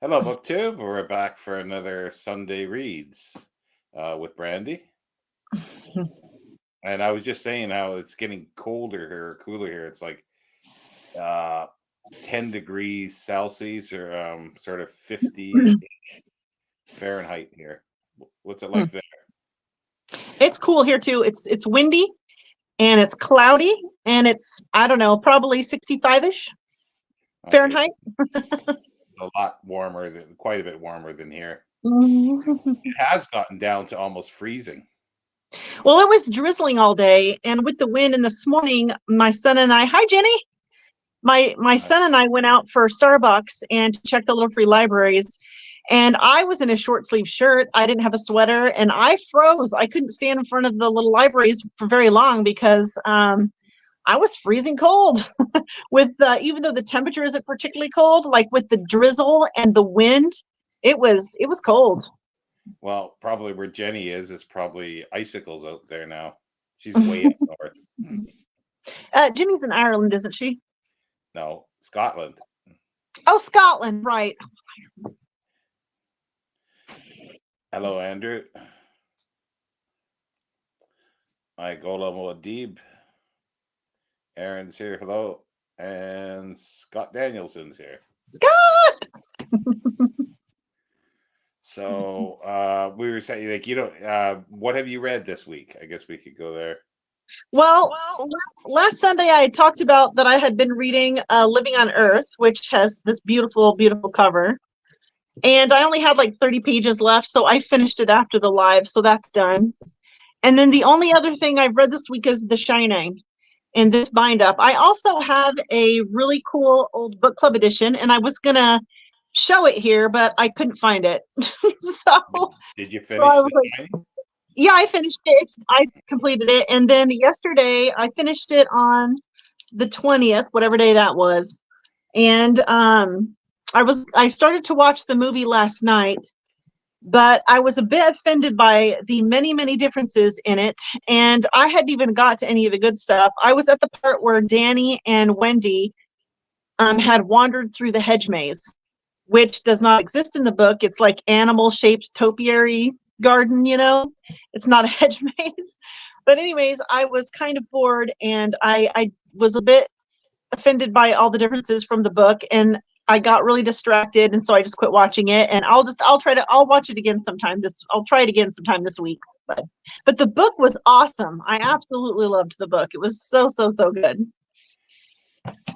Hello, BookTube. We're back for another Sunday Reads with Brandy. And I was just saying how it's getting colder here, cooler here. It's like uh, 10 degrees Celsius or sort of 50 Fahrenheit here. What's it like there? It's cool here too. It's windy and it's cloudy and it's I don't know, probably 65ish Okay, Fahrenheit. a lot warmer than, quite a bit warmer than here. Well, It has gotten down to almost freezing. it was drizzling all day and with the wind and this morning my son and I, hi Jenny. My Uh, son and I went out for Starbucks and to check the little free libraries. And I was in a short sleeve shirt. I didn't have a sweater and I froze. I couldn't stand in front of the little libraries for very long because I was freezing cold with even though the temperature isn't particularly cold, like with the drizzle and the wind, it was cold. well, probably where Jenny is, it's probably icicles out there now. She's way up north. Jenny's in Ireland, isn't she? No, Scotland. Oh, Scotland, right. Hello, Andrew. Hi, Gola Moadib. Aaron's here. Hello. And Scott Danielson's here. Scott. So we were saying, like, what have you read this week? I guess we could go there. Well, last Sunday I had talked about that I had been reading Living on Earth, which has this beautiful, beautiful cover. And I only had like 30 pages left, so I finished it after the live, so that's done. And then the only other thing I've read this week is The Shining in this bind up. I also have a really cool old book club edition, and I was gonna show it here, but I couldn't find it. so Did you so I finish was The like, Shining? yeah, I finished it. I completed it. And then yesterday I finished it on the 20th, whatever day that was. And I started to watch the movie last night, but I was a bit offended by the many, many differences in it. And I hadn't even got to any of the good stuff. I was at the part where Danny and Wendy had wandered through the hedge maze, which does not exist in the book. It's like animal shaped topiary garden, It's not a hedge maze. But anyways, I was kind of bored and I was a bit offended by all the differences from the book and I got really distracted and so I just quit watching it and I'll watch it again sometime I'll try it again sometime this week. But the book was awesome. I absolutely loved the book. It was so so so good.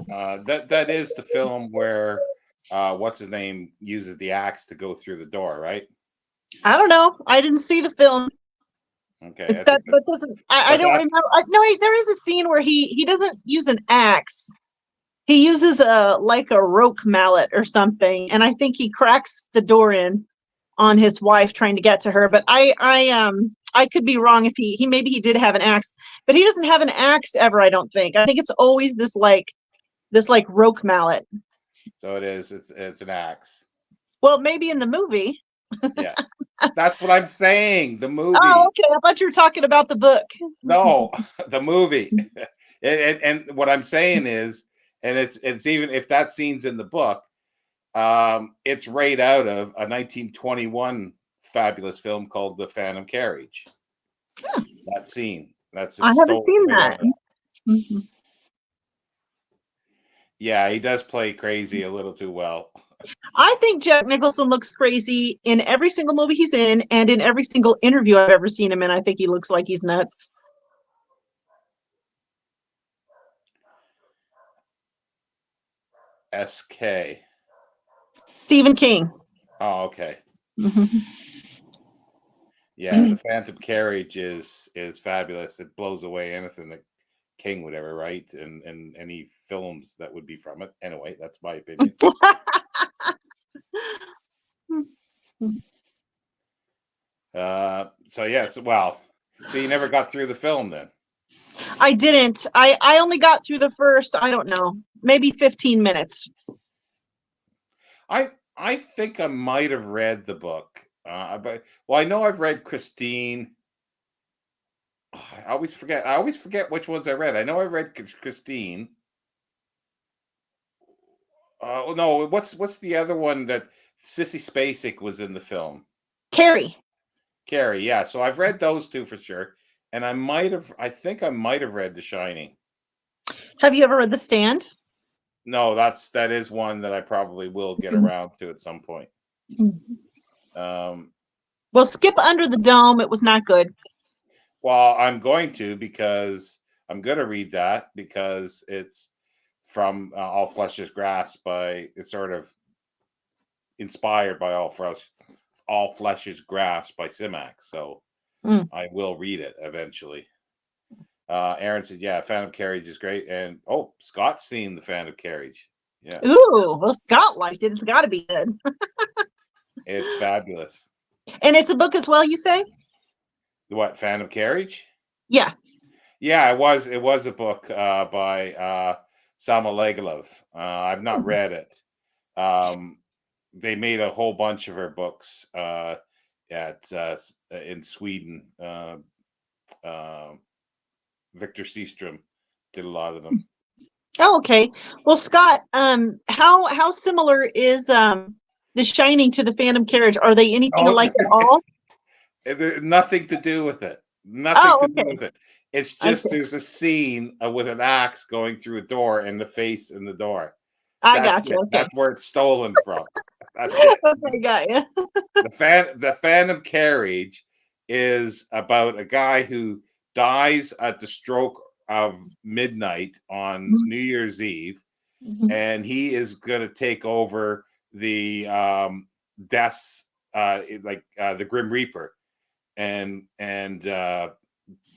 That is the film where what's his name uses the axe to go through the door, right? I don't know. I didn't see the film. Okay, I think That doesn't. I but don't that remember. No, wait, there is a scene where he doesn't use an axe. He uses a like a roque mallet or something, and I think he cracks the door in on his wife trying to get to her. But I could be wrong if he maybe he did have an axe, but he doesn't have an axe ever. I don't think. I think it's always this like roque mallet. so it is. It's an axe. Well, maybe in the movie. Yeah, that's what I'm saying. The Oh, movie. okay. I thought you were talking about the book. No, the movie. And what I'm saying is, and it's even if that scene's in the book, it's right out of a 1921 fabulous film called The Phantom Carriage. That scene. That's I just haven't stolen seen right out that. of that. Yeah, he does play crazy a little too well. I think Jack Nicholson looks crazy in every single movie he's in and in every single interview I've ever seen him in. I think he looks like he's nuts. SK. Stephen King. Oh, okay. Mhm. Yeah, the Phantom Carriage is fabulous. It blows away anything that King would ever write, and any films that would be from it. Anyway, that's my opinion. So yes, well, so you never got through the film then. I didn't. I only got through the first, I don't know, maybe 15 minutes. I think I might have read the book, but well, I know I've read Christine. I always forget. I always forget which ones I read. I know I read Christine. No, what's the other one that Sissy Spacek was in the film. Carrie. Carrie, yeah. So I've read those two for sure, and I think I might have read The Shining. Have you ever read The Stand? No, that is one that I probably will get around to at some point. Well, skip Under the Dome. It was not good. Well, I'm going to because I'm going to read that because it's from All Flesh is Grass it's sort of inspired by All Flesh is Grass by Simak. So I will read it eventually. Aaron said, "Yeah, Phantom Carriage is great," and Scott's seen the Phantom Carriage. Yeah. Ooh, well, Scott liked it. It's got to be good. It's fabulous. And it's a book as well, you say? What, Phantom Carriage? Yeah. Yeah, it was a book by Salma Legalov. I've not read it. They made a whole bunch of her books in Sweden. Victor Seastrom did a lot of them. Oh, okay. Well, Scott, how similar is The Shining to the Phantom Carriage? Are they anything alike at all? Nothing to do with it. Nothing to do with it. It's just Okay. there's a scene with an axe going through a door and the face in the door. I got you. Okay. That's where it's stolen from. That's it. Okay, got you. The Phantom Carriage is about a guy who dies at the stroke of midnight on New Year's Eve, and he is going to take over the deaths, the Grim Reaper, and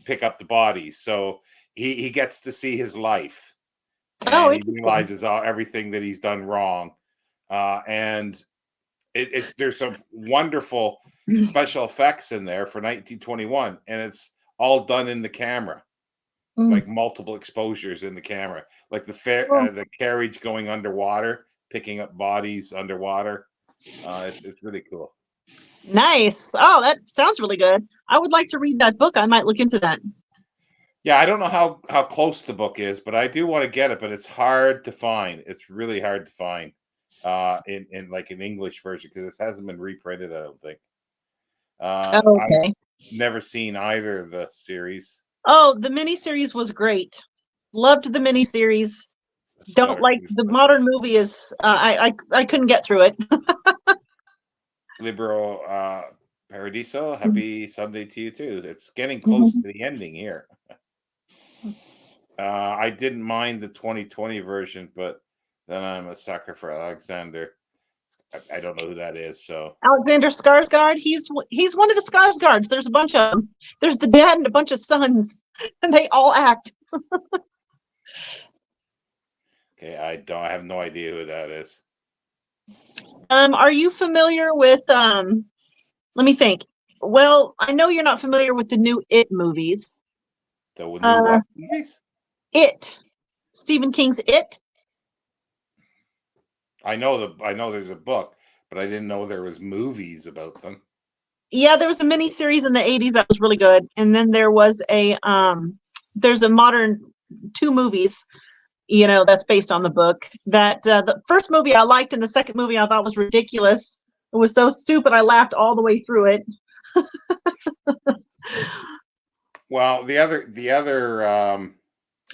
pick up the bodies. So he gets to see his life, and he realizes everything that he's done wrong, and there's some wonderful special effects in there for 1921, and it's all done in the camera, like multiple exposures in the camera, like the carriage going underwater, picking up bodies underwater. It's really cool. Nice. Oh, that sounds really good. I would like to read that book. I might look into that. Yeah, I don't know how close the book is, but I do want to get it, but it's hard to find. It's really hard to find in like an English version because it hasn't been reprinted, I don't think. Okay. I've never seen either of the series. Oh, the miniseries was great. Loved the miniseries. Don't like the modern movie is I couldn't get through it. Libero Paradiso, happy Sunday to you too. It's getting close to the ending here. I didn't mind the 2020 version, but then I'm a sucker for Alexander. I don't know who that is. So Alexander Skarsgård, he's one of the Skarsgårds. There's a bunch of them. There's the dad and a bunch of sons, and they all act. Okay, I have no idea who that is. Are you familiar with let me think. Well, I know you're not familiar with the new It movies. The new what movies? It. Stephen King's It. I know there's a book, but I didn't know there was movies about them. Yeah, there was a mini series in the 80s that was really good. And then there was there's a modern 2 movies, that's based on the book. That the first movie I liked and the second movie I thought was ridiculous. It was so stupid I laughed all the way through it. Well, the other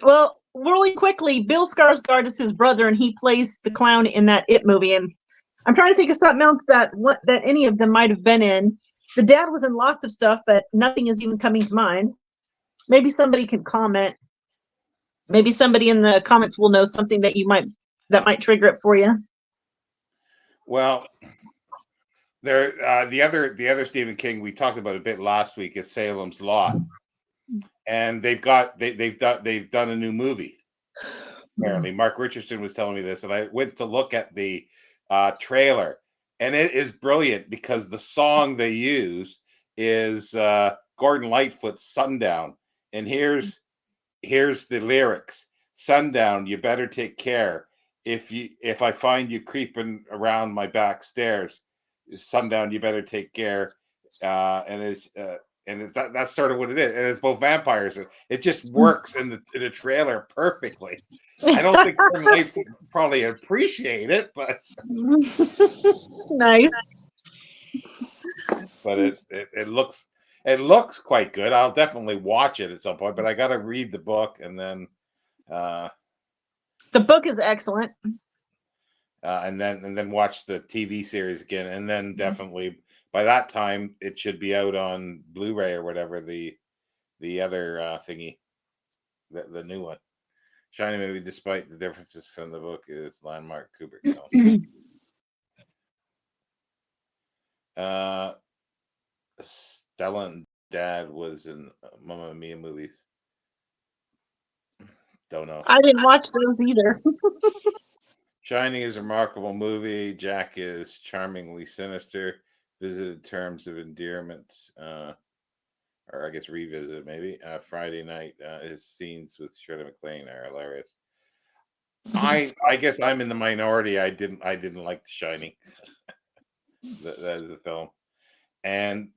well, really quickly, Bill Skarsgård is his brother and he plays the clown in that It movie, and I'm trying to think of something else that any of them might have been in. The dad was in lots of stuff, but nothing is even coming to mind. Maybe somebody can comment. Maybe somebody in the comments will know something that might trigger it for you. Well, there the other Stephen King we talked about a bit last week is Salem's Lot, and they've done a new movie. Apparently, Mark Richardson was telling me this, and I went to look at the trailer, and it is brilliant because the song they use is Gordon Lightfoot's "Sundown," and here's the lyrics: "Sundown, you better take care. If I find you creeping around my back stairs, sundown, you better take care." That's sort of what it is, and it's both vampires. It just works in the trailer perfectly. I don't think Gordon Lightfoot probably appreciate it, but Nice. But it looks quite good. I'll definitely watch it at some point, but I got to read the book uh, The book is excellent. and then watch the TV series again, and then definitely by that time it should be out on Blu-ray or whatever the other thingy, the new one. Shiny movie, despite the differences from the book, is landmark Kubrick film. Stella and Dad was in Mamma Mia movies. Don't know. I didn't watch those either. Shining is a remarkable movie. Jack is charmingly sinister. Visited terms of endearment, or I guess revisit maybe. Friday night, his scenes with Shirley MacLaine are hilarious. I guess I'm in the minority. I didn't like The Shining. That is the film. And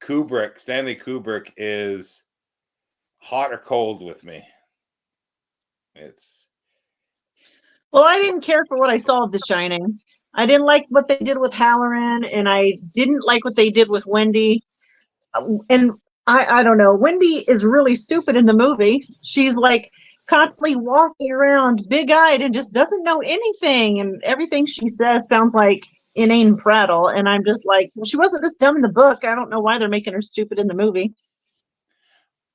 Stanley Kubrick is hot or cold with me. Well, I didn't care for what I saw of The Shining. I didn't like what they did with Halloran, and I didn't like what they did with Wendy. And I don't know. Wendy is really stupid in the movie. She's like constantly walking around big-eyed and just doesn't know anything, and everything she says sounds like inane prattle. And I'm just like, well, she wasn't this dumb in the book. I don't know why they're making her stupid in the movie.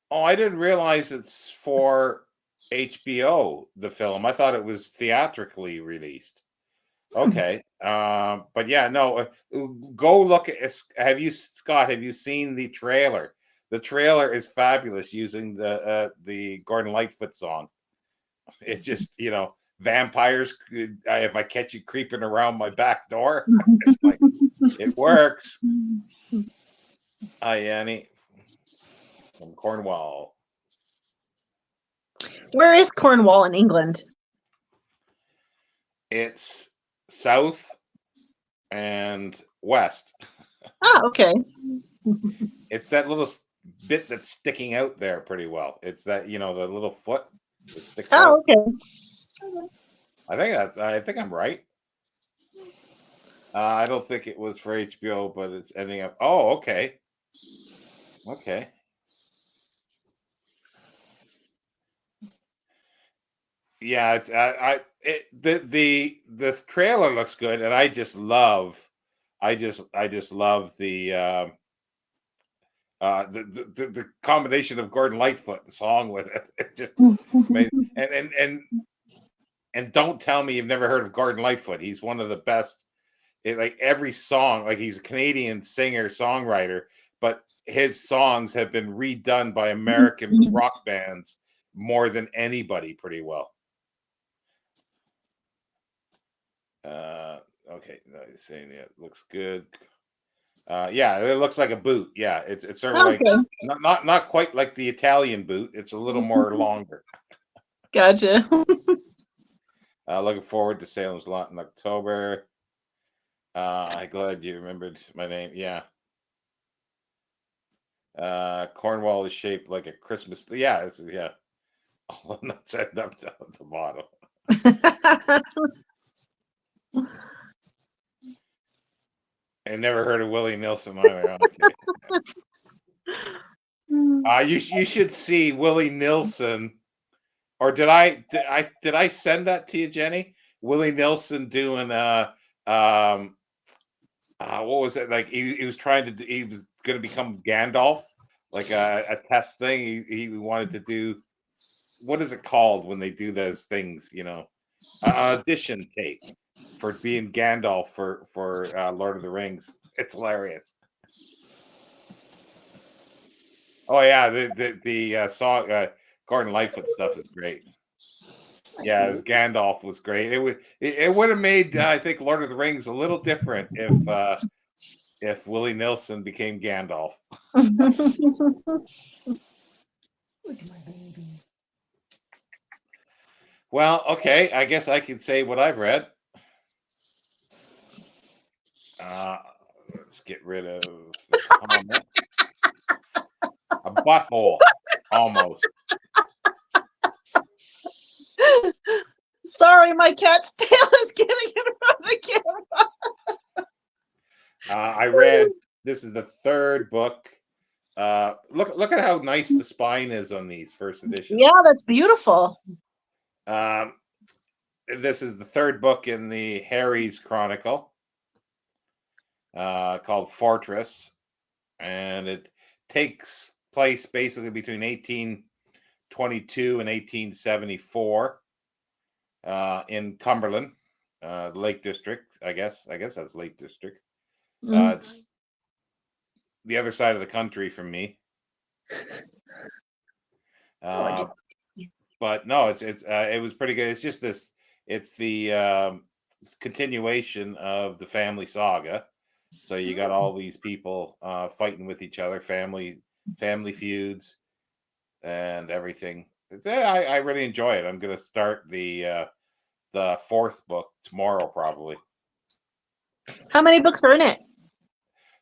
Oh, I didn't realize it's for HBO, the film. I thought it was theatrically released. Okay. But yeah, no, go look at Scott, have you seen the trailer? The trailer is fabulous using the Gordon Lightfoot song. It just, vampires, if I catch you creeping around my back door, it's like, it works. Hi, Annie from Cornwall. Where is Cornwall in England? It's south and west. Ah, okay. It's that little bit that's sticking out there pretty well. It's that, the little foot that sticks out. Oh, okay. I think I'm right. I don't think it was for HBO, but it's ending up. Oh, okay. Okay. Yeah, it's the trailer looks good, and I just love the combination of Gordon Lightfoot, the song with it. It just amazing. And don't tell me you've never heard of Gordon Lightfoot. He's one of the best. Like every song, like he's a Canadian singer songwriter, but his songs have been redone by American rock bands more than anybody, pretty well. Okay, no, you're saying it looks good. Yeah, it looks like a boot. Yeah, it's sort of Okay. like not quite like the Italian boot. It's a little more longer. Gotcha. Looking forward to Salem's Lot in October. I'm glad you remembered my name. Yeah. Cornwall is shaped like a Christmas. Yeah, yeah. Oh, not setting up to the bottom. I never heard of Willie Nelson either. Okay. You should see Willie Nelson. Or did I send that to you, Jenny? Willie Nelson doing what was it like? He was trying to he was going to become Gandalf, like a test thing. He wanted to do, what is it called when they do those things? Audition tape for being Gandalf for Lord of the Rings. It's hilarious. Oh yeah, the song Gordon Lightfoot stuff is great. Yeah, Gandalf was great. It would have made I think Lord of the Rings a little different if Willie Nelson became Gandalf. Look at my baby. Well, okay, I guess I can say what I've read. Let's get rid of the comment. A butthole, almost. Sorry, my cat's tail is getting in front of the camera. I read. This is the third book. Look at how nice the spine is on these first editions. Yeah, that's beautiful. Um, this is the third book in the Harry's Chronicle, called Fortress, and it takes place basically between 1822 and 1874, in Cumberland, Lake District. I guess that's Lake District. Mm. It's the other side of the country from me. Oh, I did. Uh, but no, it was pretty good. It's just this. It's the continuation of the family saga. So you got all these people fighting with each other, family feuds, and everything. I really enjoy it. I'm going to start the fourth book tomorrow, probably. How many books are in it?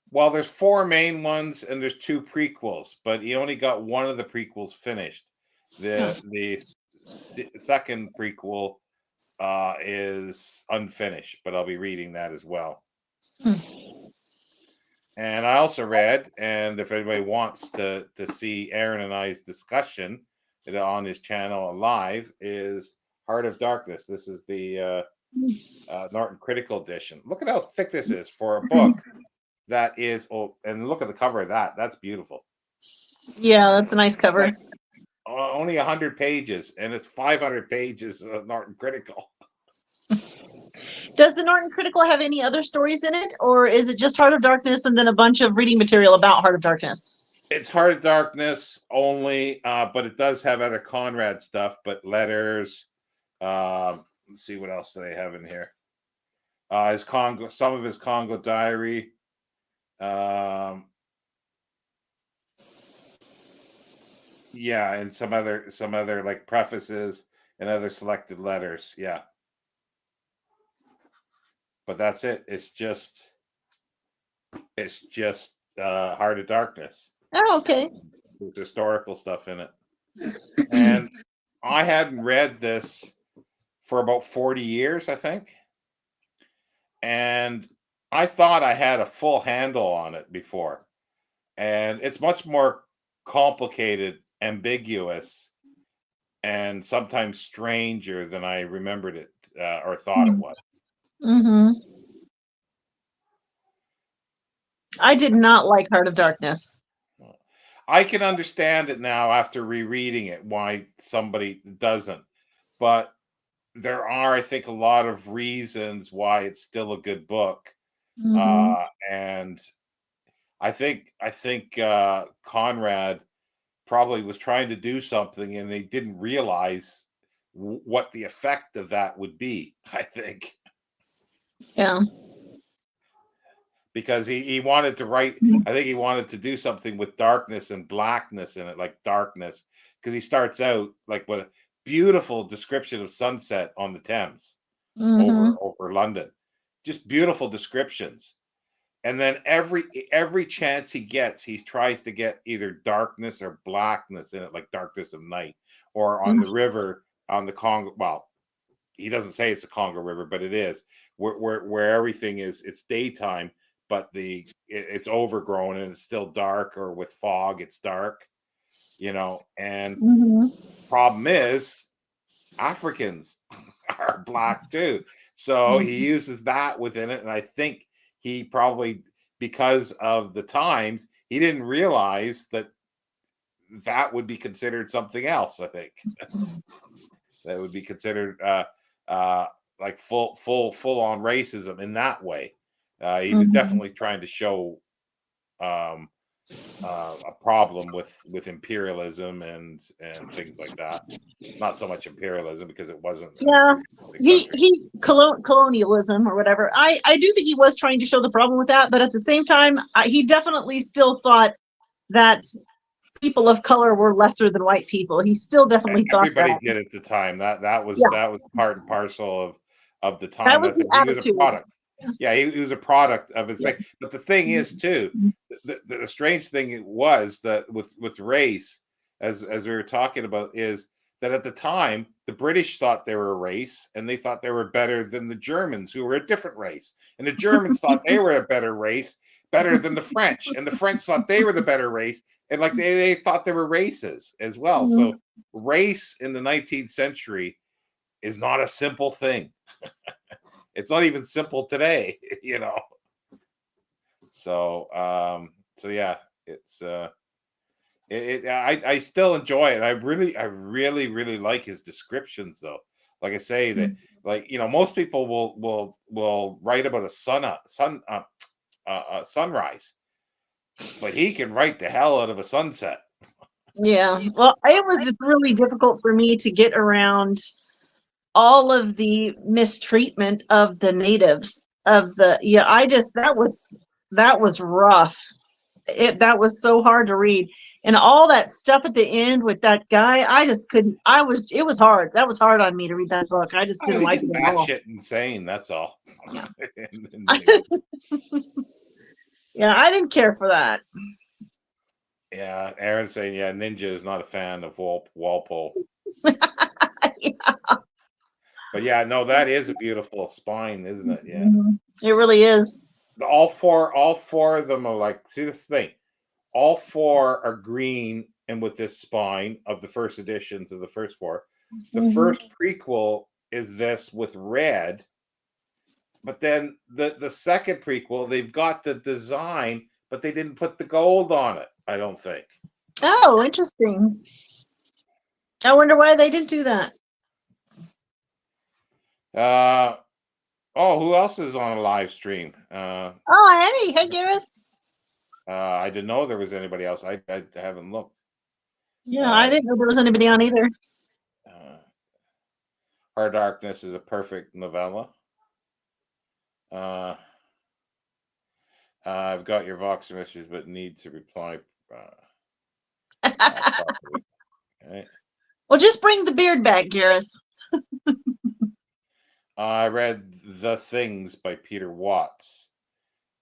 Well, there's four main ones and there's two prequels, but he only got one of the prequels finished. Oh. The second prequel is unfinished, but I'll be reading that as well. Hmm. And I also read, and if anybody wants to see Aaron and I's discussion on his channel live, is Heart of Darkness. This is the Norton Critical Edition. Look at how thick this is for a book that is. Oh, and look at the cover of that. That's beautiful. Yeah, that's a nice cover. Like, only 100 pages, and it's 500 pages of Norton Critical. Does the Norton Critical have any other stories in it, or is it just Heart of Darkness and then a bunch of reading material about Heart of Darkness? It's Heart of Darkness only, but it does have other Conrad stuff, but letters. Let's see what else do they have in here. His Congo, some of his Congo diary. Yeah, and some other like prefaces and other selected letters. Yeah, but that's it. It's just Heart of Darkness. Oh, okay. There's historical stuff in it, and I hadn't read this for about 40 years, I think, and I thought I had a full handle on it before, and it's much more complicated, ambiguous, and sometimes stranger than I remembered it, or thought it was. Mm-hmm. I did not like Heart of Darkness. I can understand it now after rereading it why somebody doesn't, but there are, I think, a lot of reasons why it's still a good book, Mm-hmm. and I think Conrad probably was trying to do something and they didn't realize what the effect of that would be. I think Yeah. because he wanted to write. I think he wanted to do something with darkness and blackness in it, like darkness, because he starts out like with a beautiful description of sunset on the Thames Mm-hmm. over London, just beautiful descriptions. And then every chance he gets, he tries to get either darkness or blackness in it, like darkness of night, or on the river on the Congo. Well, he doesn't say it's the Congo River, but it is where everything is. It's daytime, but it's overgrown and it's still dark, or with fog, it's dark. And Mm-hmm. problem is Africans are black too. So he uses that within it. And I think he probably, because of the times, he didn't realize that that would be considered something else. I think that would be considered uh, like full on racism in that way. He was Mm-hmm. definitely trying to show um, a problem with imperialism and things like that. Not so much imperialism because it wasn't Yeah. the country. Colonialism or whatever. I do think he was trying to show the problem with that, but at the same time, he definitely still thought that people of color were lesser than white people. He still definitely thought Everybody that. did at the time. That was Yeah, that was part and parcel of the that time. was That's the it. He was a attitude. product. Yeah, he was a product of his Yeah. thing. But the thing is, too, the strange thing was that with race, as we were talking about, is that at the time the British thought they were a race, and they thought they were better than the Germans, who were a different race. And the Germans thought they were a better race, better than the French. And the French thought they were the better race. And like they thought they were races as well. Mhm. So race in the 19th century is not a simple thing. It's not even simple today, you know. So so yeah, it's I still enjoy it. I really like his descriptions though. Like I say that, like, you know, most people will write about a sunrise, but he can write the hell out of a sunset. Yeah. Well, it was just really difficult for me to get around all of the mistreatment of the natives of the, yeah, I just, that was rough. That was so hard to read. And all that stuff at the end with that guy, I just couldn't, it was hard. That was hard on me to read that book. I just Oh, didn't he's like just it at all. batshit insane. That's all. Yeah. Anyway. Yeah, I didn't care for that. Yeah, Aaron's saying, yeah, Ninja is not a fan of Walpole. Yeah. But yeah, no, that is a beautiful spine, isn't it? Yeah. It really is. All four of them are like, see this thing. All four are green and with this spine of the first editions of the first four. The first prequel is this with red, but then the second prequel, they've got the design, but they didn't put the gold on it, I don't think. Oh, interesting. I wonder why they didn't do that. Oh, who else is on a live stream? Oh, hey Gareth. I didn't know there was anybody else. I haven't looked. Yeah, I didn't know there was anybody on either. Our Darkness is a perfect novella. I've got your Vox messages, but need to reply. Right. Well, just bring the beard back, Gareth. I read The Things by Peter Watts.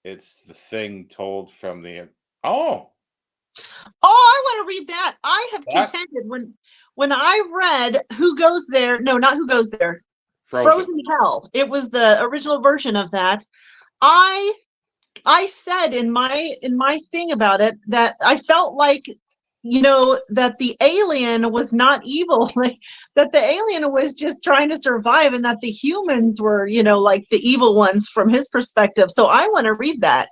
It's the thing told from the Oh, I want to read that. I have contended when I read Who Goes There. No, not Who Goes There. Frozen Hell. It was the original version of that. I said in my thing about it that I felt like, you know, that the alien was not evil, like that the alien was just trying to survive, and that the humans were, you know, like the evil ones from his perspective. So I want to read that.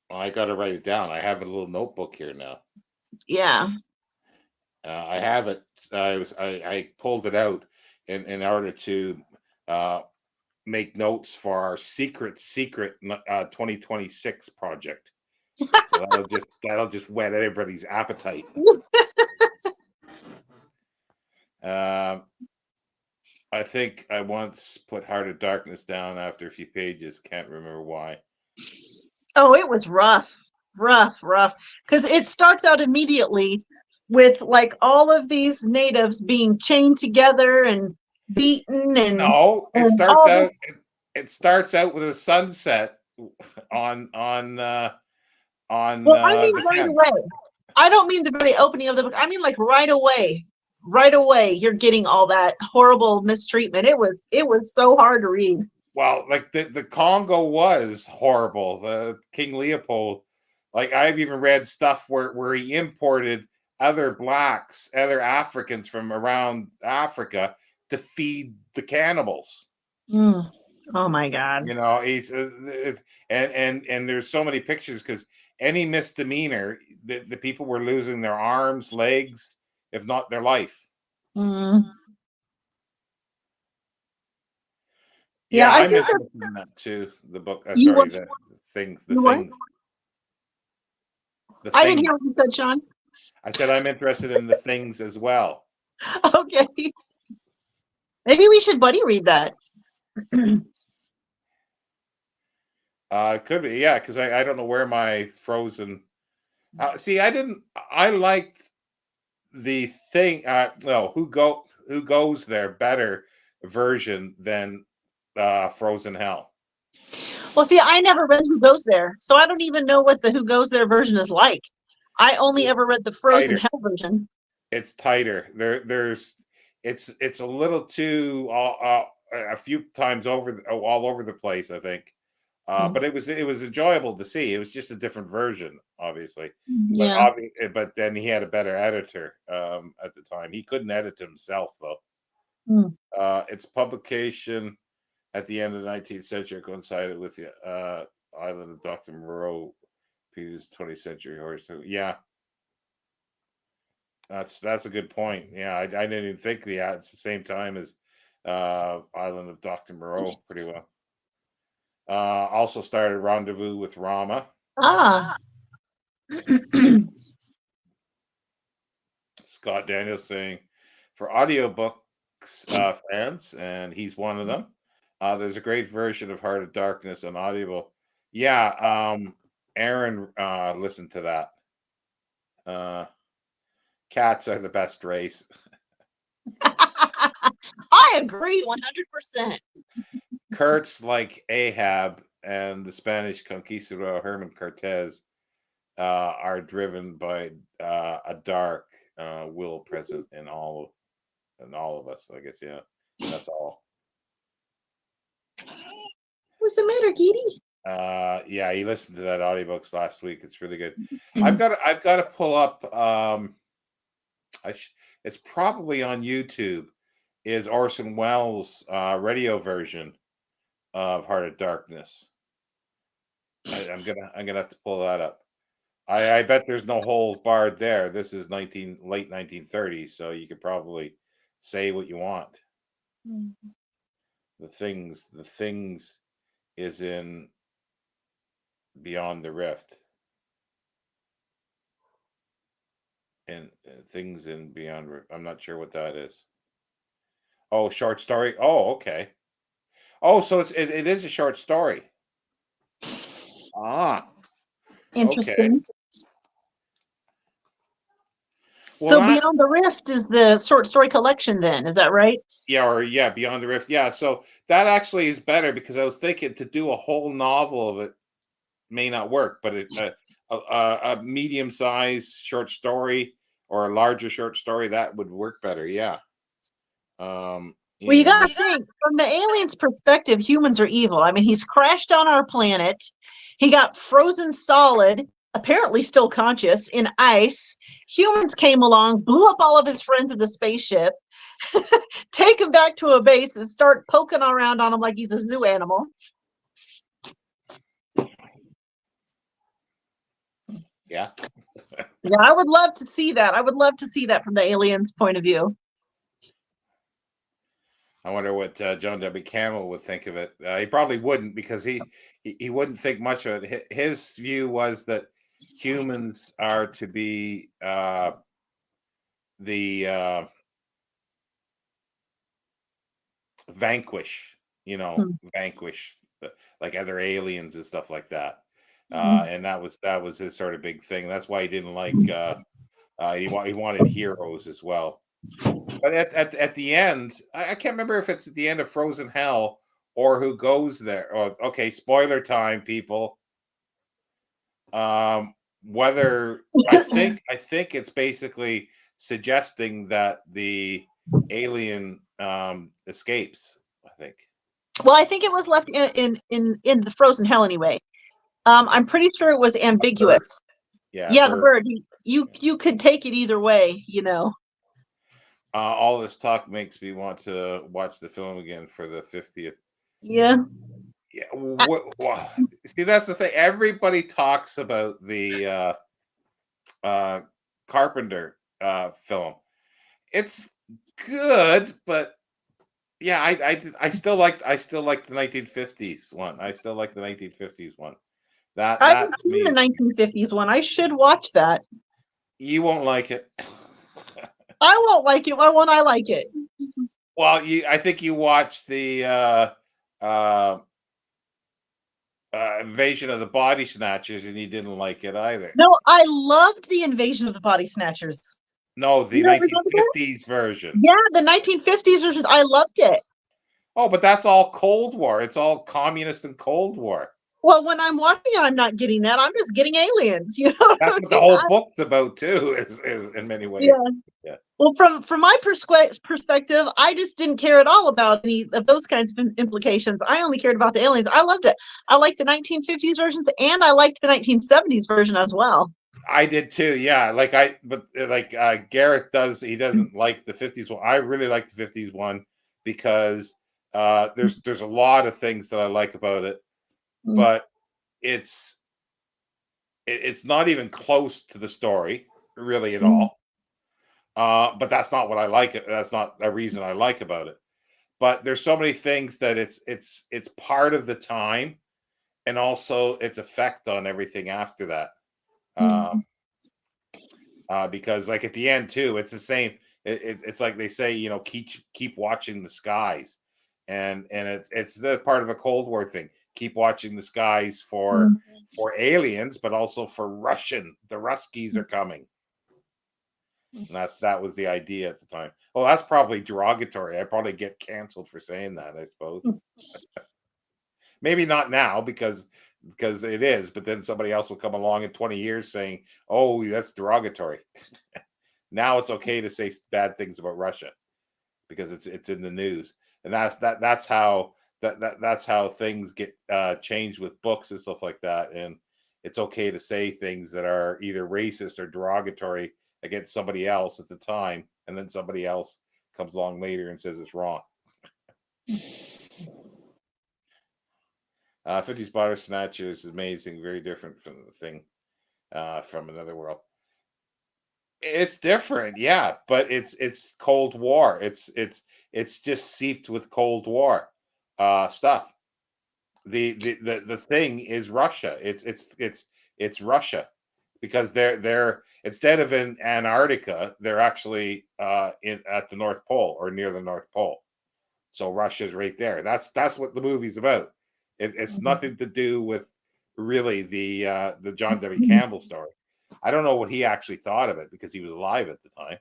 I got to write it down. I have a little notebook here now. Yeah. I have it. I pulled it out in order to make notes for our secret 2026 project. So that'll just whet everybody's appetite. I think I once put Heart of Darkness down after a few pages. Can't remember why. Oh, it was rough. Because it starts out immediately with like all of these natives being chained together and beaten, and no, it starts out with a sunset on well, I mean right away. I don't mean the very opening of the book. I mean like right away. Right away, you're getting all that horrible mistreatment. It was so hard to read. Well, like the Congo was horrible. The King Leopold, like I've even read stuff where he imported other blacks, other Africans from around Africa to feed the cannibals. Oh my God! You know, he's and there's so many pictures because any misdemeanor, the people were losing their arms, legs, if not their life. Yeah, I'm interested in that too. The book, sorry, the things. I didn't hear what you said, Sean. I said I'm interested in The Things as well. Okay. Maybe we should buddy read that. It could be, yeah, because I don't know where my Frozen. See, I liked the thing. No, Who Goes There better version than Frozen Hell. Well, see, I never read Who Goes There, so I don't even know what the Who Goes There version is like. I only ever read the Frozen Hell version. It's tighter. it's a little too a few times over all over the place, I think. But it was enjoyable to see. It was just a different version, obviously. Yeah. But then he had a better editor at the time. He couldn't edit himself though. Mm. Its publication at the end of the 19th century coincided with the Island of Dr. Moreau, Peter's 20th century horse. Yeah, that's a good point. Yeah, I didn't even think it's the same time as Island of Dr. Moreau pretty well. Also started Rendezvous with Rama. Ah. Scott Daniels saying for audiobooks fans, and he's one of them. There's a great version of Heart of Darkness on Audible. Yeah, Aaron listened to that. Cats are the best race. I agree 100%. Kurt's like Ahab and the Spanish conquistador Herman Cortez are driven by a dark will present in all of us. I guess, yeah, that's all. What's the matter, Geety? Yeah, he listened to that audiobooks last week. It's really good. I've got to pull up. It's probably on YouTube. Is Orson Welles' radio version of Heart of Darkness? I'm gonna have to pull that up. I bet there's no holes barred there. This is late 1930s, so you could probably say what you want. Mm-hmm. The things is in Beyond the Rift, and things in Beyond. I'm not sure what that is. Oh, short story. Oh, okay. Oh, so it is a short story. Ah, okay. Interesting. Well, So Beyond the Rift is the short story collection then, is that right? yeah, Beyond the Rift. Yeah, so that actually is better because I was thinking to do a whole novel of it may not work, but a medium-sized short story or a larger short story that would work better. Yeah. Well, you got to think from the alien's perspective, humans are evil. I mean, he's crashed on our planet. He got frozen solid, apparently still conscious, in ice. Humans came along, blew up all of his friends in the spaceship, take him back to a base and start poking around on him like he's a zoo animal. Yeah. Yeah, I would love to see that. I would love to see that from the alien's point of view. I wonder what John W. Campbell would think of it. He probably wouldn't because he wouldn't think much of it. His view was that humans are to be the vanquish, vanquish like other aliens and stuff like that. And that was his sort of big thing. That's why he didn't like he wanted heroes as well. But at the end, I can't remember if it's at the end of Frozen Hell or who goes there. Oh, okay, spoiler time, people. Whether I think it's basically suggesting that the alien escapes. I think. Well, I think it was left in the Frozen Hell anyway. I'm pretty sure it was ambiguous. Yeah, the bird. You could take it either way, All this talk makes me want to watch the film again for the 50th. Yeah. Yeah. See, that's the thing. Everybody talks about the Carpenter film. It's good, but yeah, I still like the 1950s one. I still like the 1950s one. I haven't seen the 1950s one. I should watch that. You won't like it. I won't like it. Why won't I like it? Well, I think you watched the Invasion of the Body Snatchers and you didn't like it either. No, I loved the Invasion of the Body Snatchers. No, the 1950s version. Yeah, the 1950s version. I loved it. Oh, but that's all Cold War. It's all communist and Cold War. Well, when I'm watching it, I'm not getting that. I'm just getting aliens. You know what That's I what the mean? whole book's about too, is in many ways. Yeah. Yeah. Well, from my perspective, I just didn't care at all about any of those kinds of implications. I only cared about the aliens. I loved it. I liked the 1950s versions, and I liked the 1970s version as well. I did too. Yeah, but like Gareth does. He doesn't like the '50s one. I really like the '50s one because there's a lot of things that I like about it, but it's it's not even close to the story really at Mm-hmm. all. But that's not what I like. That's not the reason I like about it. But there's so many things that it's part of the time, and also its effect on everything after that. Uh, because like at the end too, it's the same. It's like they say, keep watching the skies, and it's the part of the Cold War thing. Keep watching the skies for aliens, but also for Russian. The Ruskies are coming. And that was the idea at the time. Oh, that's probably derogatory. I probably get canceled for saying that, I suppose. Maybe not now because it is, but then somebody else will come along in 20 years saying, "Oh, that's derogatory." Now it's okay to say bad things about Russia because it's in the news. And that's how things get changed with books and stuff like that. And it's okay to say things that are either racist or derogatory against somebody else at the time, and then somebody else comes along later and says it's wrong. 50 Spotter Snatchers is amazing, very different from the thing from Another World. It's different, yeah, but it's Cold War. It's just seeped with Cold War stuff. The thing is Russia. It's Russia because they're instead of in Antarctica, they're actually in at the North Pole or near the North Pole. So Russia's right there. That's what the movie's about. It's nothing to do with really the John W. Campbell story. I don't know what he actually thought of it because he was alive at the time.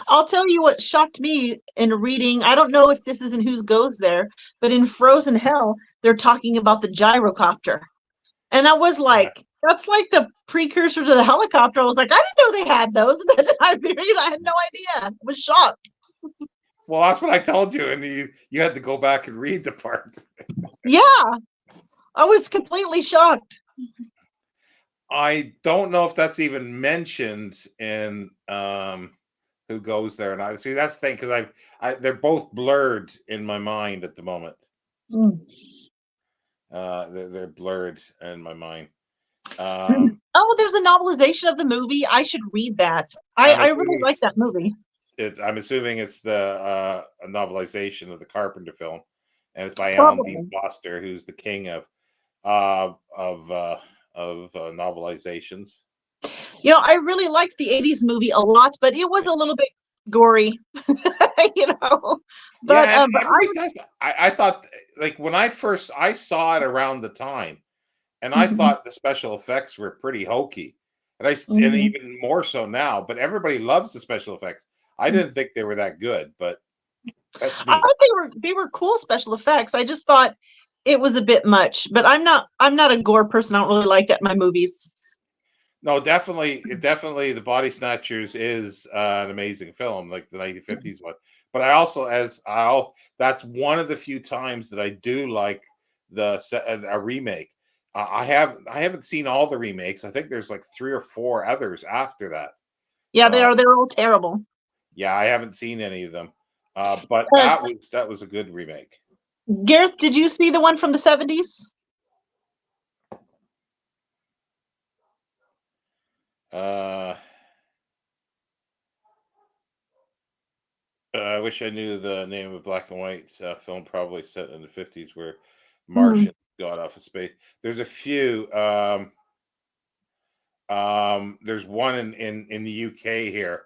I'll tell you what shocked me in reading. I don't know if this is in Whose Goes There, but in Frozen Hell, they're talking about the gyrocopter. And I was Yeah. like, that's like the precursor to the helicopter. I was like, I didn't know they had those at that time period. I had no idea. I was shocked. Well, that's what I told you, and you had to go back and read the part. Yeah, I was completely shocked. I don't know if that's even mentioned in Who Goes There, and I see that's the thing because they're both blurred in my mind at the moment. Mm. They're blurred in my mind. Oh, there's a novelization of the movie. I should read that. I, I'm I really assuming like that movie. I'm assuming it's the a novelization of the Carpenter film, and it's by Alan Dean Probably. Foster, who's the king uh, of uh, novelizations. I really liked the 80s movie a lot, but it was a little bit gory, you know. Yeah, and But I everybody does. I thought like when I saw it around the time, and I was. thought the special effects were pretty hokey, and Mhm. even more so now. But everybody loves the special effects. I didn't think they were that good, but that's I me. thought they were cool special effects. I just thought it was a bit much. But I'm not a gore person. I don't really like that in my movies. No, definitely, the Body Snatchers is an amazing film, like the 1950s one. But I also, that's one of the few times that I do like a remake. I haven't seen all the remakes. I think there's like three or four others after that. Yeah, Uh, they're all terrible. yeah, I haven't seen any of them. But Uh, that was a good remake. Gareth, did you see the one from the 70s? Uh, I wish I knew the name of a black and white film, probably set in the 50s, where Mm. Martian got off of space. There's a few. There's one in the UK here.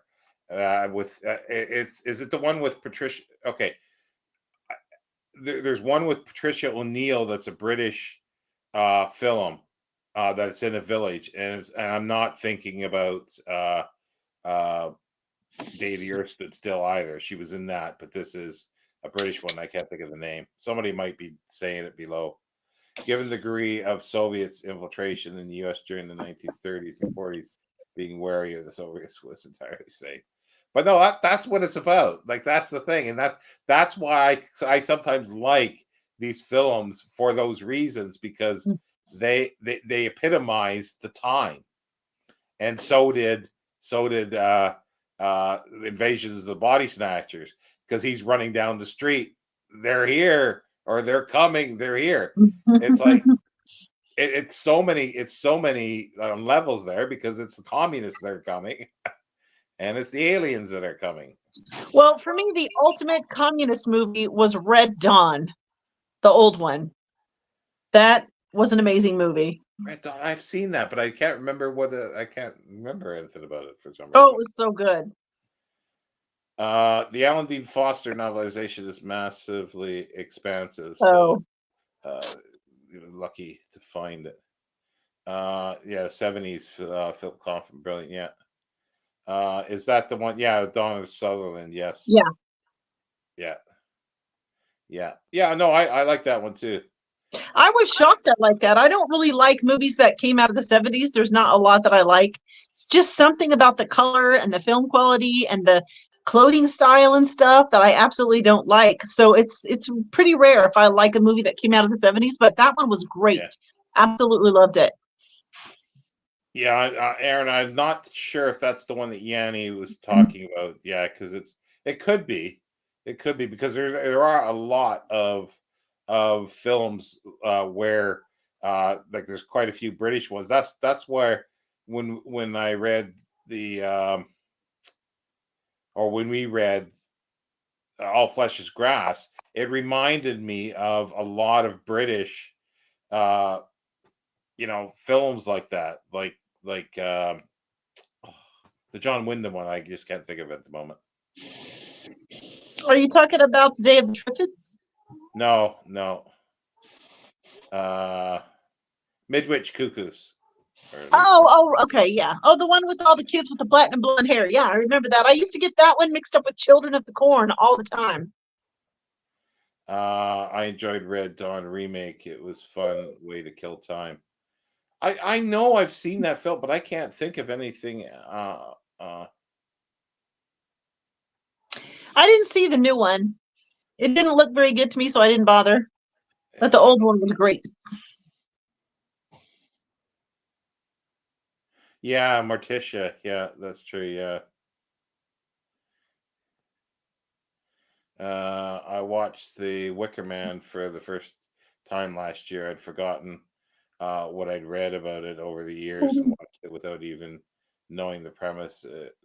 With it's is it the one with Patricia? Okay, there's one with Patricia O'Neill that's a British film that's in a village, and I'm not thinking about uh, Day the Earth Stood Still either. She was in that, but this is a British one. I can't think of the name. Somebody might be saying it below. given the degree of Soviets infiltration in the U.S. during the 1930s and 40s, being wary of the Soviets was entirely safe. But no, that's what it's about. Like that's the thing, and that's why I sometimes like these films for those reasons, because they epitomize the time, and so did Invasions of the Body Snatchers, because he's running down the street. They're here, or they're coming. They're here. It's like it's so many levels there, because it's the communists that are coming, and it's the aliens that are coming. Well, for me, the ultimate communist movie was Red Dawn, the old one. That was an amazing movie. Red Dawn, I've seen that, but I can't remember I can't remember anything about it for some Oh, it reason. was so good. The Alan Dean Foster novelization is massively expansive, so Oh, you're lucky to find it. Yeah, 70s Philip Kaufman, brilliant. Yeah. Is that the one? Yeah, Donna Sutherland. Yes. yeah. Yeah. Yeah. Yeah. No, I like that one too. I was shocked at like that. I don't really like movies that came out of the 70s. There's not a lot that I like. It's just something about the color and the film quality and the clothing style and stuff that I absolutely don't like. So it's pretty rare if I like a movie that came out of the 70s, but that one was great. Yeah. Absolutely loved it. Yeah, Aaron, I'm not sure if that's the one that Yanni was talking about. Yeah, because it could be, because there are a lot of films where like there's quite a few British ones. That's where when I read the or when we read All Flesh is Grass, it reminded me of a lot of British uh films like that, like the John Wyndham one. I just can't think of it at the moment. Are you talking about the Day of the Triffids? No, no. Uh, Midwich Cuckoos, or at least Okay, yeah. Oh, the one with all the kids with the platinum blonde hair. Yeah, I remember that. I used to get that one mixed up with Children of the Corn all the time. I enjoyed Red Dawn remake. It was fun way to kill time. I know I've seen that film, but I can't think of anything. I didn't see the new one. It didn't look very good to me, so I didn't bother. But the Yeah, old one was great. yeah, Morticia. Yeah, that's true. Yeah. I watched The Wicker Man for the first time last year. I'd forgotten what I'd read about it over the years, and watched it without even knowing the premise. It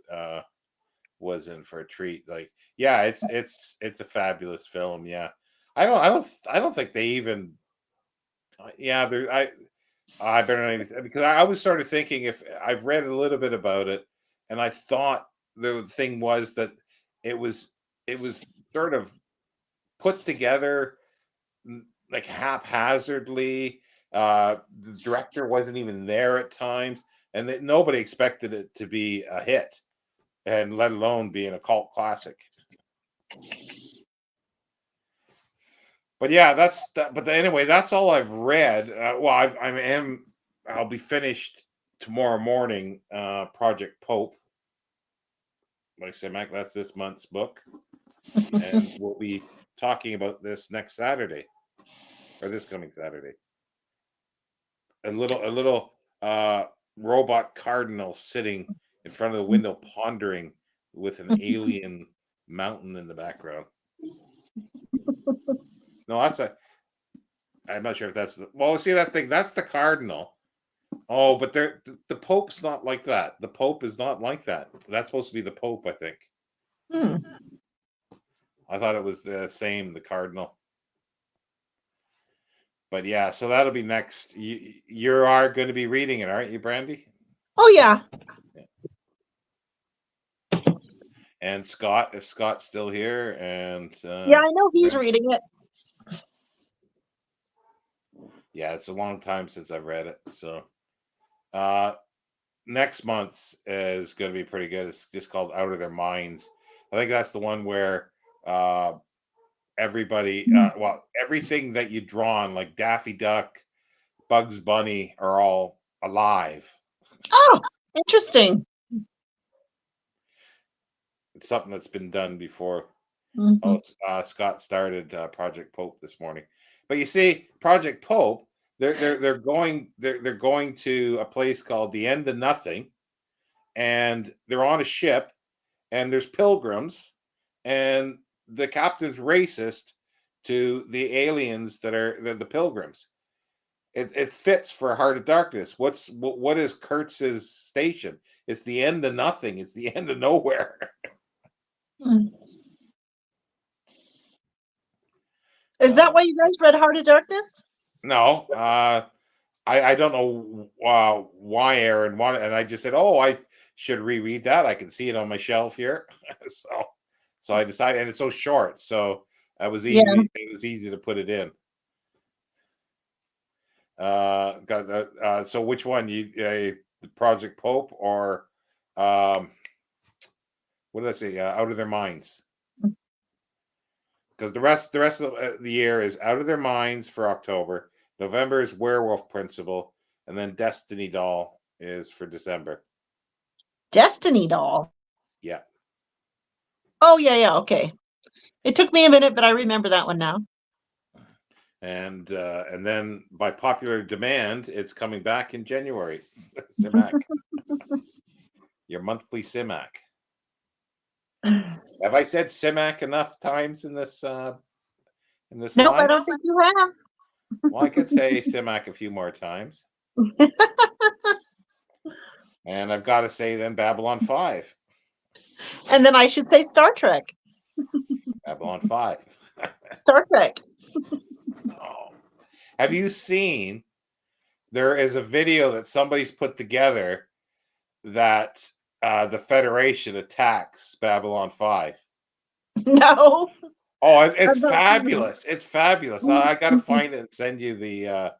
was in for a treat. Like, yeah, it's a fabulous film. Yeah, I don't think they even. Yeah, there. I better not even, because I was sort of thinking, if I've read a little bit about it, and I thought the thing was that it was it was sort of put together like haphazardly. The director wasn't even there at times, and that nobody expected it to be a hit, and let alone being a cult classic. But yeah, that's that. But anyway, that's all I've read. Well, I'll be finished tomorrow morning. Project Pope, like I said, Mac. That's this month's book, and we'll be talking about this next Saturday, or this coming Saturday. A little robot cardinal sitting in front of the window pondering, with an alien mountain in the background. No, I'm not sure if that's well. See, that's the cardinal. Oh, but the Pope's not like that. The Pope is not like that. That's supposed to be the Pope, I think. Hmm. I thought it was the same, the cardinal. But yeah, so that'll be next. You are going to be reading it, aren't you, Brandy? Oh yeah. And Scott, if Scott's still here, and Yeah, I know he's Brent. reading it. Yeah, it's a long time since I've read it. So uh next month is going to be pretty good. It's just called Out of Their Minds. I think that's the one where uh everybody, well, everything that you drawn, like Daffy Duck, Bugs Bunny, are all alive. Oh, interesting. It's something that's been done before. Mm-hmm. Oh, Scott started Project Pope this morning, but you see, Project Pope, they're going to a place called the End of Nothing, and they're on a ship, and there's pilgrims, and the captain's racist to the aliens that are the pilgrims. It fits for Heart of Darkness. What is Kurtz's station? It's the end of nothing. It's the end of nowhere. Is that why you guys read Heart of Darkness? No, I don't know why Aaron wanted, and I just said, oh, I should reread that. I can see it on my shelf here. so I decided, and it's so short, so it was easy. Yeah. It was easy to put it in. So which one, you Project Pope or what did I say? Out of Their Minds. Because the rest of the year is Out of Their Minds for October. November is Werewolf Principle, and then Destiny Doll is for December. Destiny Doll. Yeah. Oh yeah, okay. It took me a minute, but I remember that one now. And then by popular demand, it's coming back in January. Simac. Your monthly Simac. Have I said Simac enough times in this Nope, line? I don't think you have. Well, I could say Simac a few more times. And I've got to say then Babylon 5. And then I should say Star Trek. Babylon 5. Star Trek. Oh. Have you seen, there is a video that somebody's put together that the Federation attacks Babylon 5? No. Oh, it's fabulous. It's fabulous. I got to find it and send you the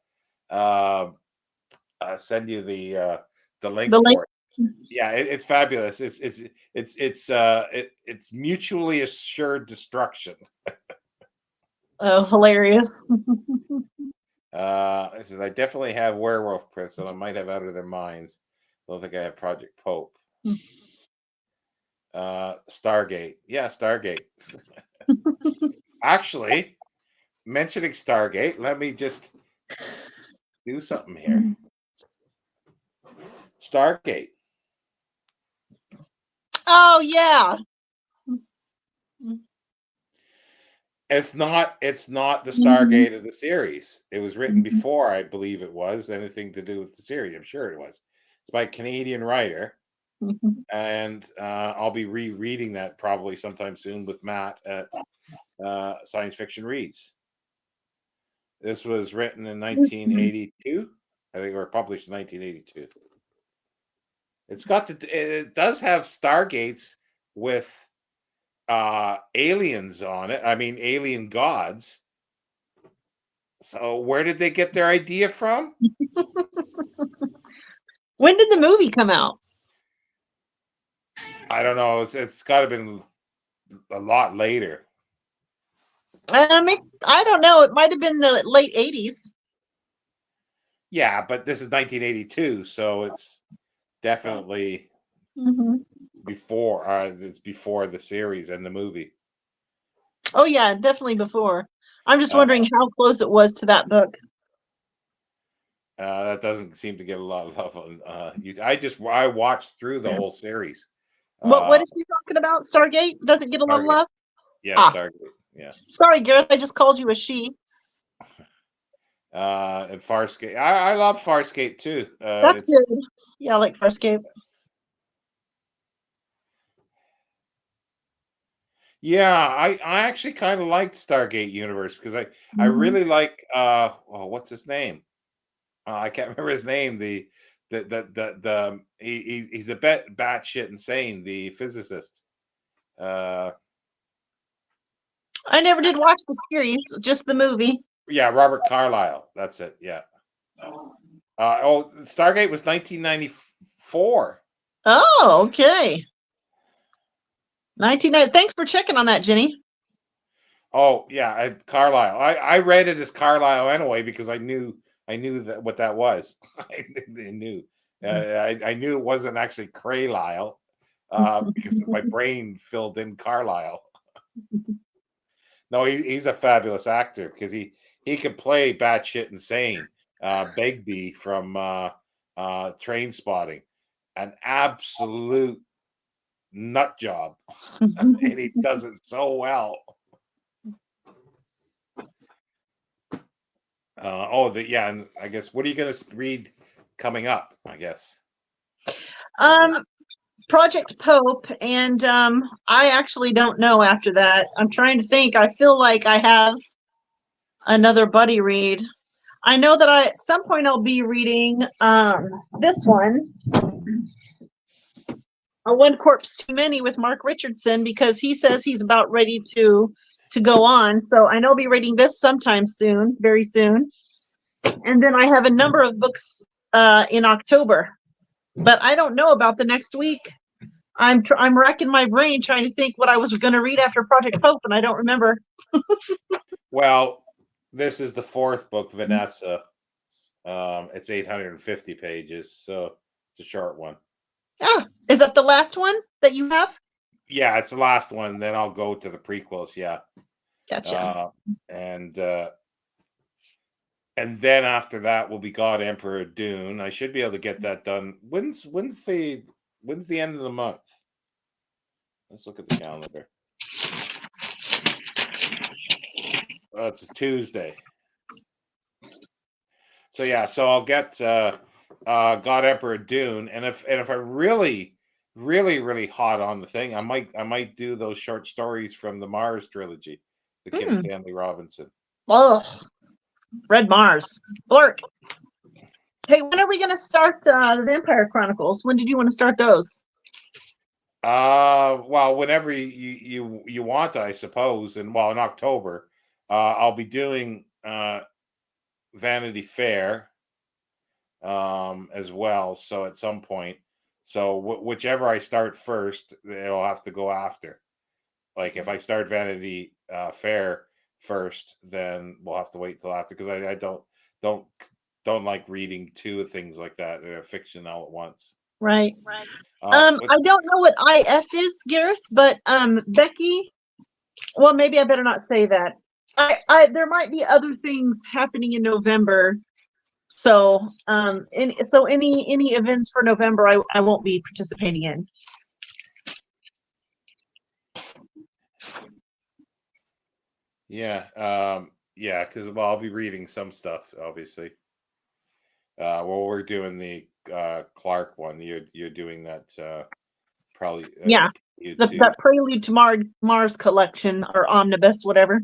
link for it. Yeah, it's fabulous. It's mutually assured destruction. Oh, hilarious. It says, I definitely have Werewolf Prince, and I might have Out of Their Minds. I don't think I have Project Pope. Stargate. Yeah, Stargate. Actually, mentioning Stargate, let me just do something here. Stargate. Oh yeah. It's not the Stargate of the series. It was written before, I believe it was, anything to do with the series. I'm sure it was. It's by a Canadian writer. And I'll be rereading that probably sometime soon with Matt at Science Fiction Reads. This was written in 1982, I think, or published in 1982. It does have Stargates with aliens on it. I mean, alien gods. So where did they get their idea from? When did the movie come out? I don't know. It's got to have been a lot later. I don't know. It might have been the late 80s. Yeah, but this is 1982, so it's definitely before. It's before the series and the movie. Oh yeah, definitely before. I'm just wondering how close it was to that book. That doesn't seem to get a lot of love on I watched through the whole series. What is he talking about? Stargate? Does it get a lot of love? Yeah, Stargate. Yeah. Sorry, Gareth, I just called you a she. And Farscape. I love Farscape too. That's good. Yeah, I like Farscape. Yeah, I actually kind of liked Stargate Universe because I really like what's his name? I can't remember his name. He's a bit batshit insane. The physicist. I never did watch the series, just the movie. Yeah, Robert Carlyle. That's it. Yeah. Stargate was 1994. Oh, okay. 1990. Thanks for checking on that, Jenny. Oh yeah, Carlisle. I read it as Carlisle anyway because I knew that what that was. I knew. I knew it wasn't actually Craylyle because my brain filled in Carlisle. No, he's a fabulous actor because he could play batshit insane. Begbie from Train Spotting, an absolute nut job, and he does it so well. Yeah, and I guess what are you going to read coming up? I guess. Um, Project Pope, and I actually don't know after that. I'm trying to think. I feel like I have another buddy read. I know that at some point I'll be reading this one, A One Corpse Too Many with Mark Richardson, because he says he's about ready to go on. So I know I'll be reading this sometime soon, very soon. And then I have a number of books in October, but I don't know about the next week. I'm racking my brain trying to think what I was going to read after Project Pope, and I don't remember. Well, this is the fourth book, Vanessa. It's 850 pages, so it's a short one. Ah, is that the last one that you have? Yeah, it's the last one. Then I'll go to the prequels. Yeah, Gotcha. and then after that will be God Emperor Dune. I should be able to get that done. When's the end of the month? Let's look at the calendar. It's a Tuesday. So yeah, so I'll get God Emperor Dune, and if I'm really hot on the thing, I might do those short stories from the Mars trilogy, the Kim Stanley Robinson. Oh, Red Mars. Blurk. Hey, when are we going to start the Vampire Chronicles? When did you want to start those? Well, whenever you want, I suppose, and well, in October, I'll be doing Vanity Fair as well. So at some point, so whichever I start first, it'll have to go after. Like if I start Vanity Fair first, then we'll have to wait till after because I don't don't like reading two things like that, fiction all at once. Right. I don't know what IF is, Gareth, but Becky. Well, maybe I better not say that. There might be other things happening in November. So any events for November I won't be participating in. Yeah, yeah, because well, I'll be reading some stuff, obviously. Well, we're doing the Clark one. You're doing that probably. Yeah, You too. that Prelude to Mars collection or omnibus, whatever.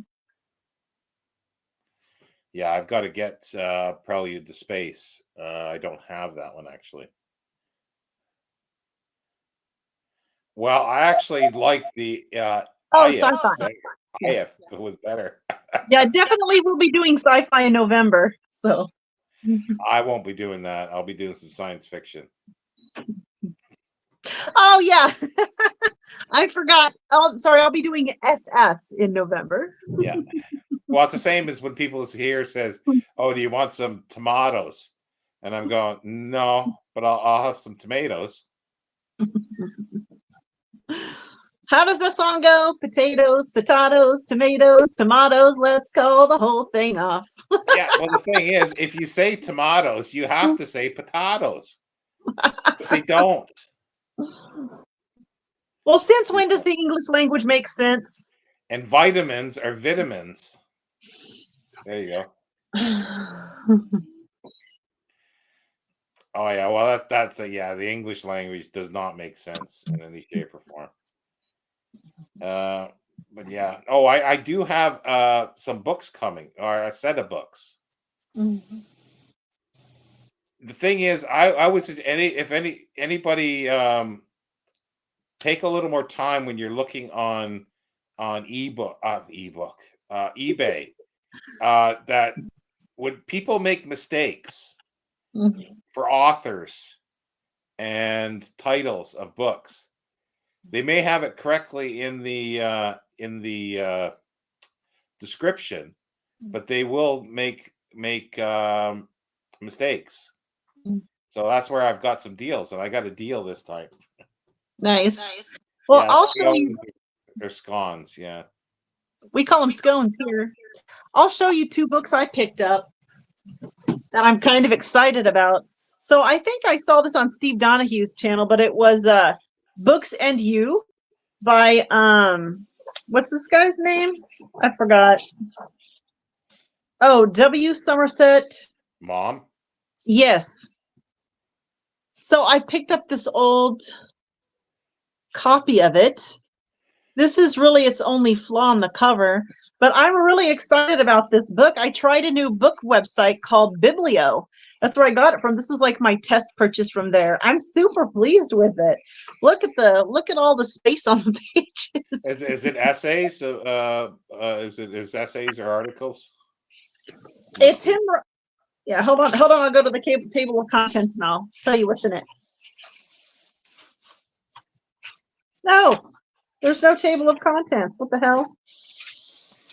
Yeah, I've got to get Prelude to Space. I don't have that one actually. Well, I actually like the sci-fi. IF was better. Yeah, definitely we'll be doing sci-fi in November. So I won't be doing that. I'll be doing some science fiction. oh yeah. I forgot. Oh, sorry, I'll be doing SF in November. Yeah. Well, it's the same as when people here says, "Oh, do you want some tomatoes?" And I'm going, "No, but I'll have some tomatoes." How does the song go? Potatoes, potatoes, tomatoes, tomatoes. Let's call the whole thing off. Yeah, well, the thing is, if you say tomatoes, you have to say potatoes. But they don't. Well, since when does the English language make sense? And vitamins are vitamins. There you go. Oh yeah, well that's the English language does not make sense in any shape or form. But yeah. Oh, I do have some books coming, or a set of books. Mm-hmm. The thing is, I would say anybody take a little more time when you're looking on eBay, that when people make mistakes for authors and titles of books, they may have it correctly in the description, but they will make mistakes. So that's where I've got some deals, and I got a deal this time. Nice. Well, Yeah, I'll show you. they're scones. Yeah. We call them scones here. I'll show you 2 books I picked up that I'm kind of excited about. So I think I saw this on Steve Donahue's channel, but it was Books and You by what's this guy's name? I forgot. Oh, W. Somerset. Mom. Yes. So I picked up this old copy of it. This is really its only flaw on the cover, but I'm really excited about this book. I tried a new book website called Biblio. That's where I got it from. This was like my test purchase from there. I'm super pleased with it. Look at all the space on the pages. Is it essays? Is it essays or articles? It's him. Yeah, hold on. I'll go to the table of contents now. I'll tell you what's in it. No, there's no table of contents. What the hell?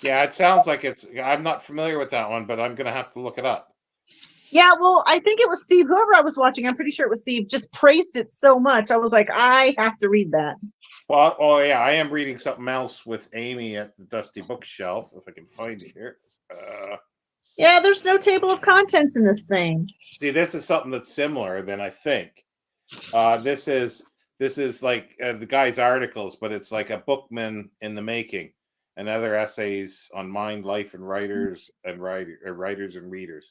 Yeah, it sounds like it's. I'm not familiar with that one, but I'm gonna have to look it up. Yeah, well, I think it was Steve. Whoever I was watching, I'm pretty sure it was Steve. Just praised it so much. I was like, I have to read that. Well, oh yeah, I am reading something else with Amy at the Dusty Bookshelf. If I can find it here. Yeah, there's no table of contents in this thing. See, this is something that's similar. Than I think. This is like the guy's articles, but it's like a bookman in the making, and other essays on mind, life, and writers and writers and readers.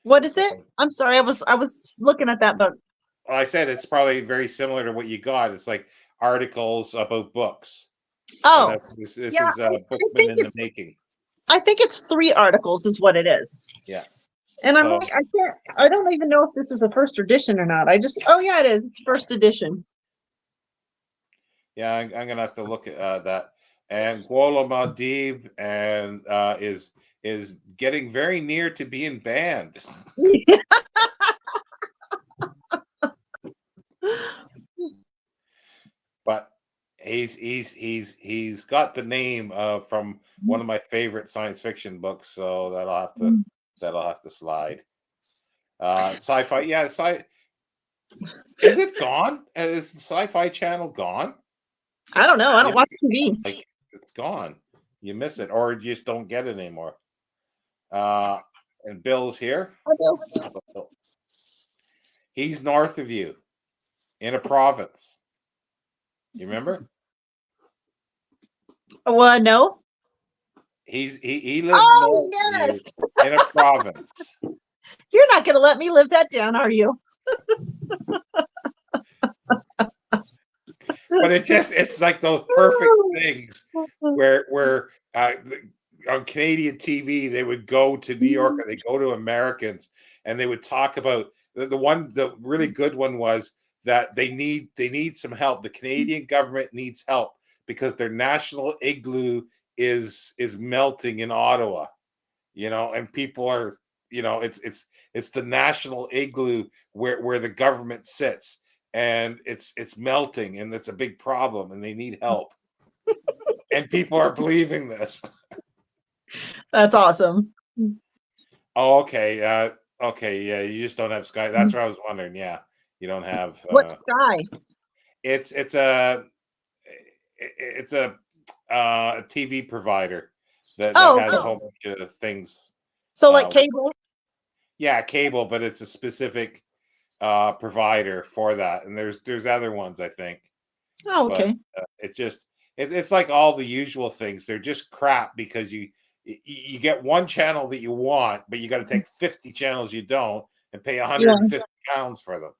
What is it? I'm sorry, I was looking at that book. Well, I said it's probably very similar to what you got. It's like articles about books. Oh, this is bookman in the making. I think it's 3 articles is what it is. Yeah. And I'm like, I don't even know if this is a first edition or not. Oh yeah, it is. It's first edition. Yeah, I'm gonna have to look at that. And Guola Madib and is getting very near to being banned. But he's got the name from one of my favorite science fiction books, so that'll have to slide. Sci-fi, yeah, is it gone? Is the Sci-Fi Channel gone? I don't know. I don't watch TV. Like, it's gone. You miss it, or you just don't get it anymore. And Bill's here. Hi, Bill. He's north of you, in a province. You remember? Well, no. He lives north of you in a province. You're not going to let me live that down, are you? But it's like those perfect things where on Canadian TV they would go to New York or they go to Americans and they would talk about the really good one was that they need some help. The Canadian government needs help because their national igloo is melting in Ottawa, and people are, it's the national igloo where the government sits. And it's melting, and it's a big problem, and they need help. And people are believing this. That's awesome. Oh, okay. Okay, yeah, you just don't have Sky. That's what I was wondering. Yeah, you don't have. What Sky? It's a TV provider that has a whole bunch of things. So like cable. Yeah, cable, but it's a specific provider for that, and there's other ones I think. Oh, okay. But, it's like all the usual things. They're just crap because you get one channel that you want, but you got to take 50 channels you don't and pay 150 pounds for them.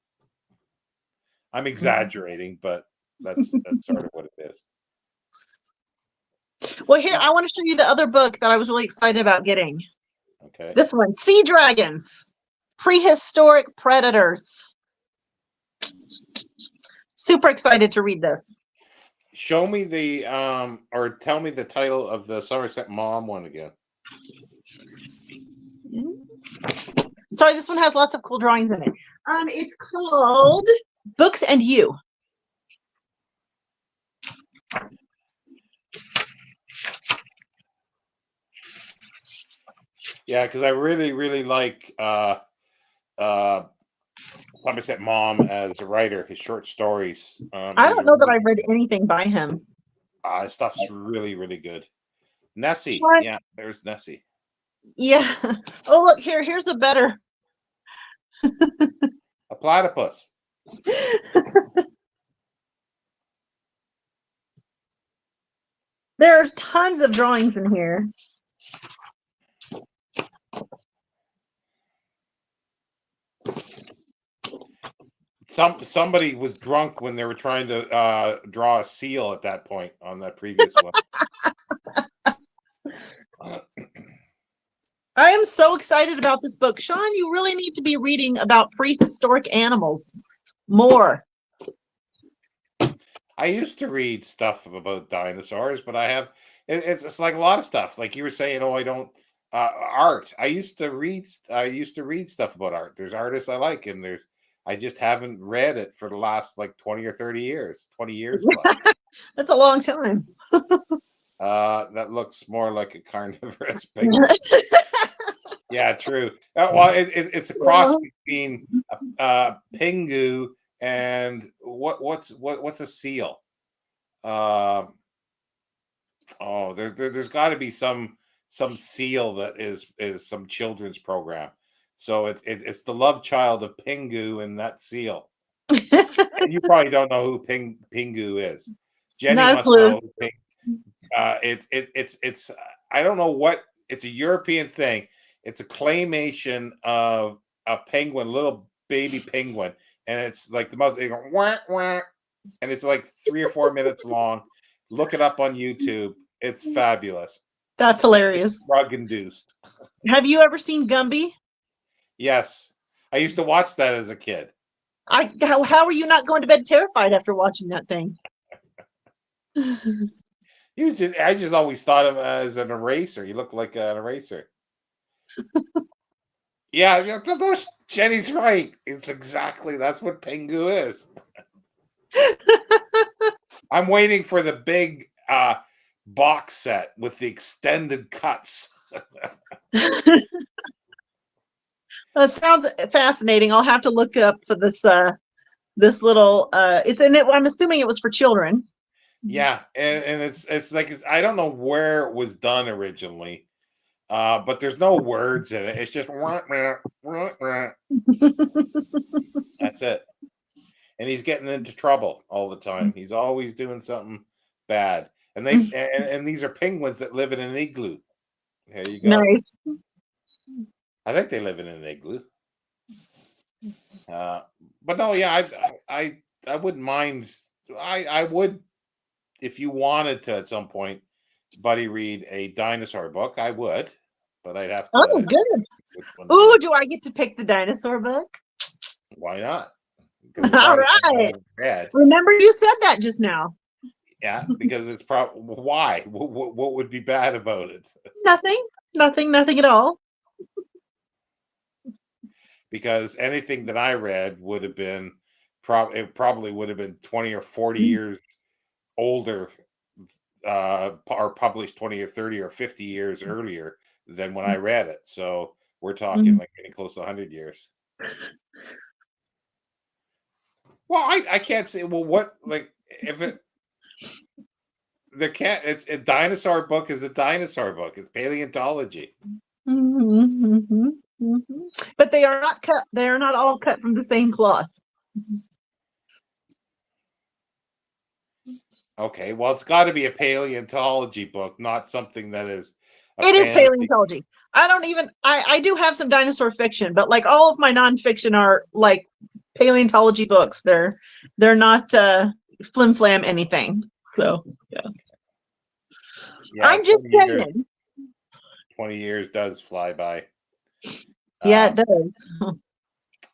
I'm exaggerating, but that's sort of what it is. Well, here I want to show you the other book that I was really excited about getting. Okay. This one, Sea Dragons. Prehistoric Predators. Super excited to read this. Show me or tell me the title of the Somerset Mom one again. Sorry, this one has lots of cool drawings in it. It's called Books and You. Yeah, because I really, really like uh Somerset Maugham as a writer. His short stories. I He's don't a know that really I've read anything by him. his stuff's really, really good. Nessie, Sean, yeah, there's Nessie. yeah. Oh, look here. Here's a better. A platypus. There's tons of drawings in here. Somebody was drunk when they were trying to draw a seal at that point on that previous one. I am so excited about this book. Sean, you really need to be reading about prehistoric animals more. I used to read stuff about dinosaurs, but I have it's like a lot of stuff. Like you were saying, oh, I don't art. I used to read stuff about art. There's artists I like, and there's I just haven't read it for the last like 20 or 30 years. 20 years plus. That's a long time. That looks more like a carnivorous penguin. Yeah, true. Well, it's a cross between pingu and what's a seal? Uh, there's got to be some seal that is some children's program. So it's the love child of Pingu and that seal. And you probably don't know who Pingu is. Jenny Not a must clue. know who it's I don't know what it's a European thing. It's a claymation of a penguin, little baby penguin, and it's like the mother they go wah, wah, and it's like 3 or 4 minutes long. Look it up on YouTube. It's fabulous. That's hilarious. Drug induced. Have you ever seen Gumby? Yes, I used to watch that as a kid. How are you not going to bed terrified after watching that thing? I just always thought of him as an eraser. He looked like an eraser. Yeah, Jenny's right. It's exactly that's what Pingu is. I'm waiting for the big box set with the extended cuts. That sounds fascinating. I'll have to look up for this little it's in it. I'm assuming it was for children. Yeah, and it's like I don't know where it was done originally, but there's no words in it. It's just that's it. And he's getting into trouble all the time. He's always doing something bad. And and these are penguins that live in an igloo. There you go. Nice. I think they live in an igloo. But no, yeah, I wouldn't mind. I would if you wanted to at some point, buddy, read a dinosaur book. I would, but I'd have Oh, to. good. Which one Ooh, do I get to pick the dinosaur book? Why not? Because All right. Read. Remember, you said that just now. Yeah, because it's probably why. What would be bad about it? Nothing. Nothing at all. Because anything that I read would have been probably would have been 20 or 40 years older, or published 20 or 30 or 50 years earlier than when I read it. So we're talking like getting close to 100 years. Well, I can't say. Well, what like if it there can't. It's a dinosaur book is a dinosaur book. It's paleontology. But they are not cut. They are not all cut from the same cloth. Okay, well, it's got to be a paleontology book, not something that is. It is paleontology. I don't even. I do have some dinosaur fiction, but like all of my nonfiction are like paleontology books. They're not flim flam anything. So yeah. I'm just saying. 20 years does fly by. Yeah, it does.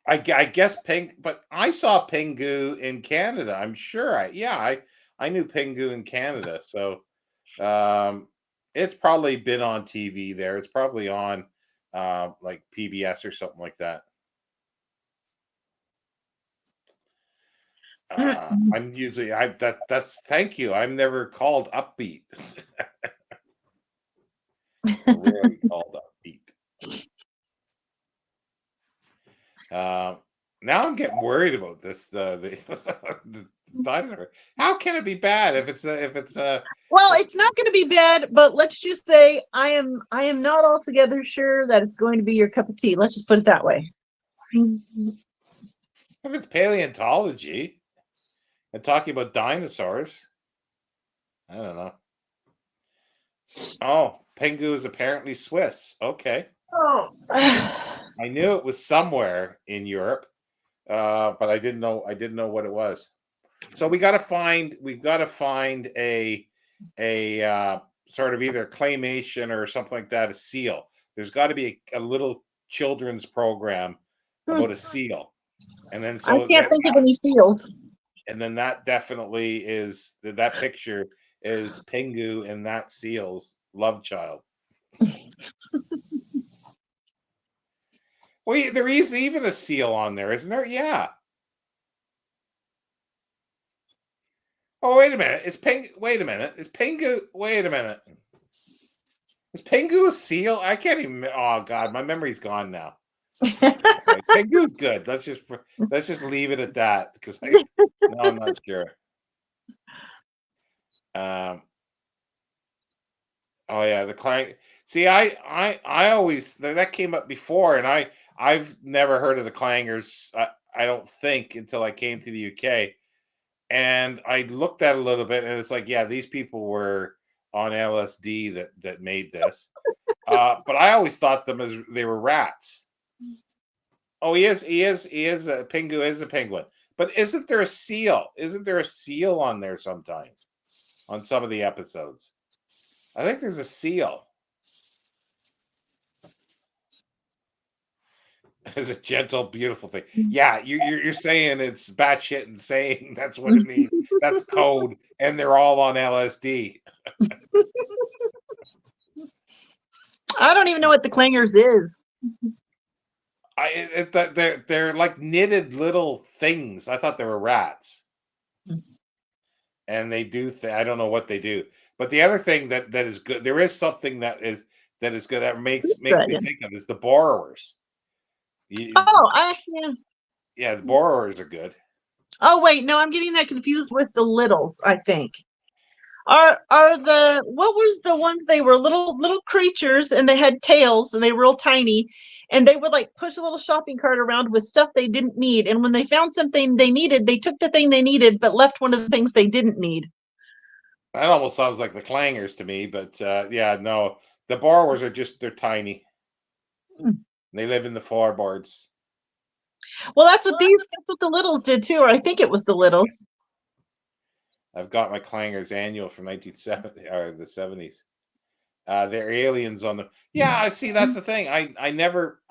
I guess but I saw Pingu in Canada. I'm sure. I knew Pingu in Canada. So it's probably been on TV there. It's probably on like PBS or something like that. I'm usually that's thank you. I'm never called upbeat. Rarely called upbeat. Um, now I'm getting worried about this. The dinosaur. How can it be bad if it's a Well, it's not going to be bad, but let's just say I am not altogether sure that it's going to be your cup of tea. Let's just put it that way. if it's paleontology and talking about dinosaurs? I don't know. Oh, Pingu is apparently Swiss. Okay, Oh. I knew it was somewhere in Europe, but I didn't know what it was. So we've got to find a sort of either claymation or something like that, a seal. There's got to be a little children's program about a seal, and then I so can't that think of any seals. and then that definitely is that picture is Pingu and that seal's love child. Well, there is even a seal on there, isn't there? Yeah. Oh, wait a minute. Is Ping? Wait a minute. Is Pingu? Wait a minute. Is Pingu a seal? I can't even. Oh God, my memory's gone now. Right. Pingu's good. Let's just leave it at that because no, I'm not sure. Um. Oh yeah, the client. See, I always that came up before, and I've never heard of the clangers. I don't think until I came to the UK, and I looked at it a little bit, and it's like, yeah, these people were on LSD that made this. But I always thought them as they were rats. Oh, he is a Pingu is a penguin. But isn't there a seal? Isn't there a seal on there sometimes on some of the episodes? I think there's a seal. It's a gentle, beautiful thing. Yeah, you're saying it's batshit insane. That's what it means. That's code, and they're all on LSD. I don't even know what the clangers is. That they're like knitted little things. I thought they were rats, and they do. I don't know what they do, but the other thing that is good. There is something that is good that makes me Dragon. think of is the borrowers. You, Oh, yeah. yeah, the borrowers are good. Oh wait, no, I'm getting that confused with the littles, I think. Are the what was the ones they were little creatures and they had tails and they were real tiny and they would like push a little shopping cart around with stuff they didn't need, and when they found something they needed, they took the thing they needed but left one of the things they didn't need. That almost sounds like the clangers to me, but yeah, no, the borrowers are just they're tiny. They live in the floorboards. Well, that's what the littles did too, or I think it was the littles. I've got my clangers annual from 1970 or the 70s. They're aliens on them. Yeah, I see. That's the thing. I never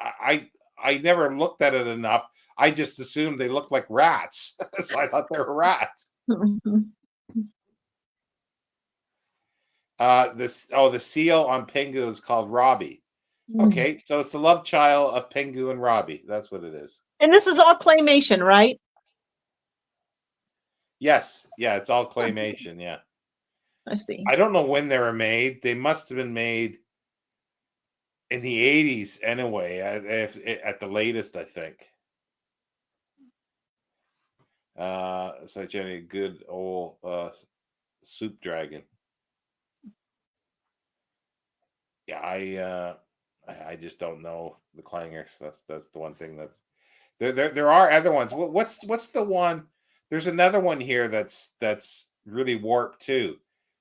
looked at it enough. I just assumed they looked like rats, so I thought they were rats. The seal on Pingu is called Robbie. Okay, so it's the love child of Pingu and Robbie. That's what it is. And this is all claymation, right? Yes, yeah, it's all claymation. Yeah, I see. I don't know when they were made. They must have been made in the 80s anyway, if at the latest, I think. Such a good old soup dragon. Yeah, I just don't know the clangers. That's the one thing that's there are other ones. What's the one? There's another one here that's really warped too.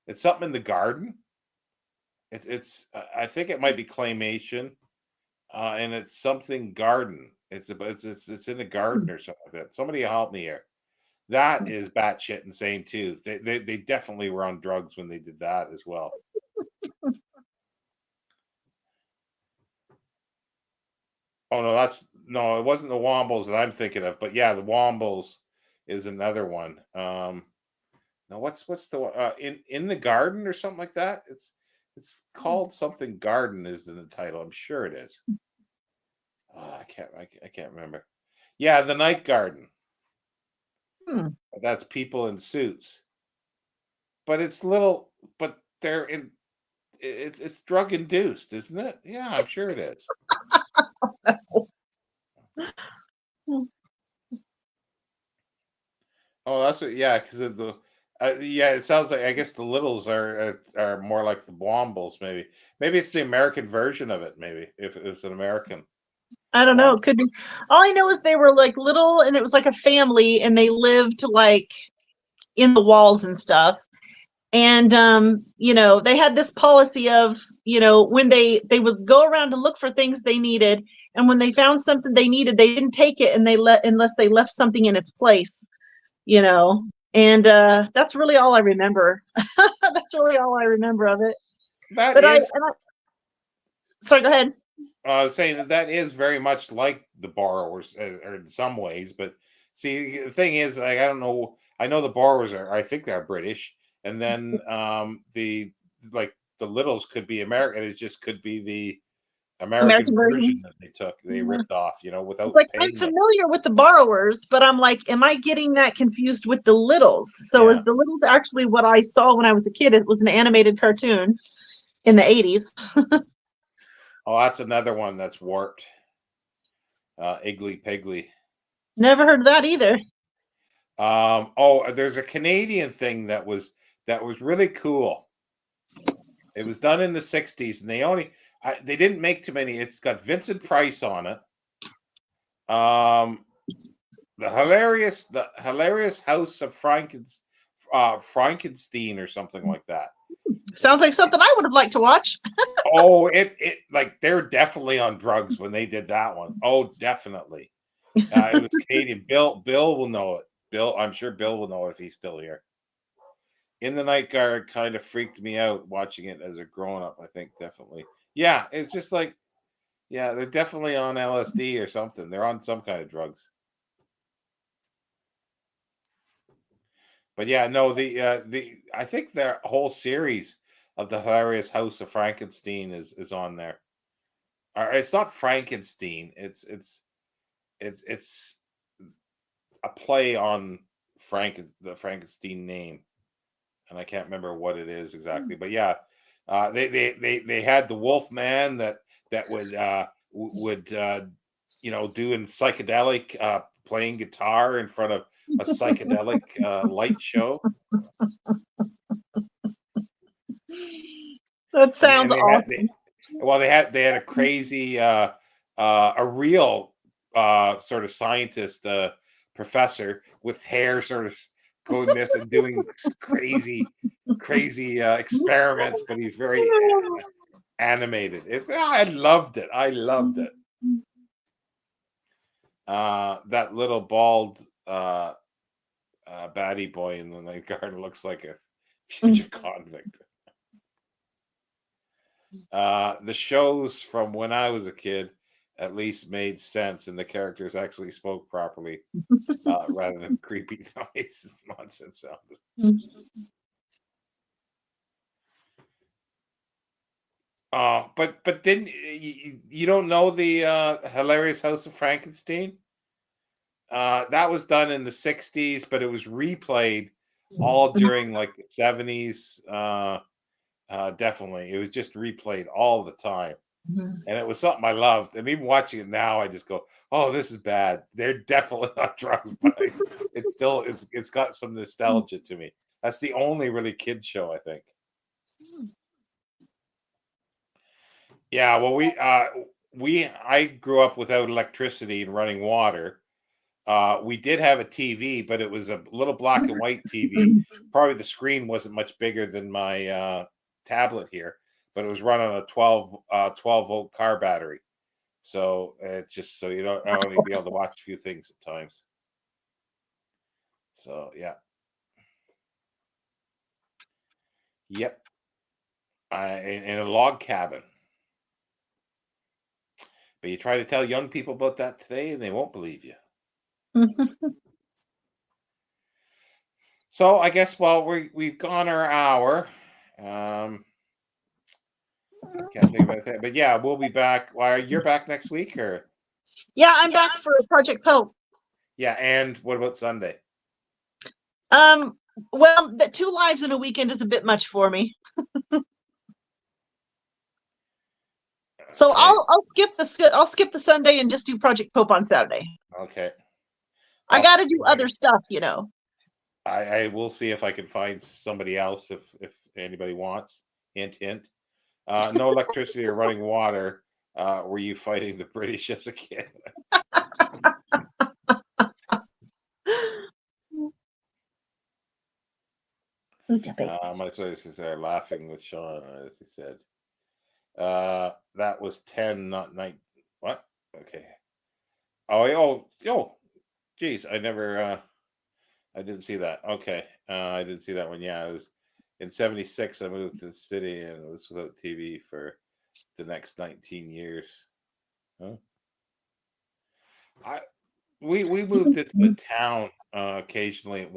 It's something in the garden. I think it might be claymation, and it's something garden. It's in a garden or something like that. Somebody help me here. That is batshit insane too. They definitely were on drugs when they did that as well. Oh no, no, it wasn't the Wombles that I'm thinking of, but yeah, the Wombles is another one. Now what's the one in the garden or something like that? It's called something garden is in the title. I'm sure it is. I can't remember. Yeah, the night garden. Hmm. That's people in suits, but it's little, but they're in. It's drug induced, isn't it? Yeah, I'm sure it is. must have, yeah, because of the yeah. It sounds like I guess the littles are more like the Wombles. Maybe it's the American version of it. Maybe if it was an American. I don't know. It could be. All I know is they were like little, and it was like a family, and they lived like in the walls and stuff. And they had this policy of, when they would go around and look for things they needed, and when they found something they needed, they didn't take it, and unless they left something in its place, you know. And that's really all I remember. That's really all I remember of it. That But is, sorry, go ahead. saying that is very much like the borrowers, or in some ways. But see, the thing is, like, I don't know. I know the borrowers are. I think they're British, and then the like the littles could be American. It just could be the American American version version. that they ripped off, It's without like I'm paying them. familiar with the borrowers, but I'm like, am I getting that confused with the littles? So Yeah. is the littles actually what I saw when I was a kid? It was an animated cartoon in the 80s. Oh, that's another one that's warped. Iggly Piggly. Never heard of that either. Oh, there's a Canadian thing that was really cool. It was done in the '60s, and they didn't make too many. It's got Vincent Price on it. Um, the hilarious House of Frankenstein or something like that. Sounds like something I would have liked to watch. Oh, it like they're definitely on drugs when they did that one. Oh, definitely. It was Canadian. Bill will know it. I'm sure Bill will know it if he's still here. In the Night Guard kind of freaked me out watching it as a grown up. I think definitely. Yeah, it's just like, yeah, they're definitely on LSD or something. They're on some kind of drugs. But yeah, no, the I think their whole series of the hilarious House of Frankenstein is on there. Or it's not Frankenstein. It's a play on the Frankenstein name, and I can't remember what it is exactly. But yeah, they had the Wolf Man that would doing psychedelic, playing guitar in front of a psychedelic light show. That And sounds awesome. they had a crazy a real sort of scientist, professor with hair sort of going this and doing crazy experiments, but he's very animated. I loved it. I loved it. That little bald baddie boy in the night guard looks like a future convict. The shows from when I was a kid at least made sense, and the characters actually spoke properly, rather than creepy noise nonsense sounds. But didn't you don't know the hilarious House of Frankenstein? That was done in the '60s, but it was replayed all during like the '70s. Definitely, it was just replayed all the time, and it was something I loved. And even watching it now, I just go, "Oh, this is bad." They're definitely not drugs, but it's got some nostalgia to me. That's the only really kids show, I think. Yeah, well, I grew up without electricity and running water. We did have a TV, but it was a little black and white TV. Probably the screen wasn't much bigger than my tablet here, but it was run on a 12-volt car battery. So it's just so you don't only be able to watch a few things at times. So yeah, yep. In a log cabin. But you try to tell young people about that today, and they won't believe you. So I guess we've gone our hour. I can't think of anything, but yeah, we'll be back. Well, you're back next week, or Yeah, I'm back for Project Pope. yeah. And what about Sunday? Well, the 2 lives in a weekend is a bit much for me. So Okay. I'll skip the Sunday and just do Project Pope on Saturday. Okay. I got to do other stuff. I will see if I can find somebody else if anybody wants. Hint, hint. No electricity or running water. Were you fighting the British as a kid? My sources are laughing with Sean, as he said. That was 10, not 9. What? Okay. Geez, I didn't see that. Okay. I didn't see that one. Yeah, it was in 76. I moved to the city and it was without TV for the next 19 years. Huh? I we moved into a town occasionally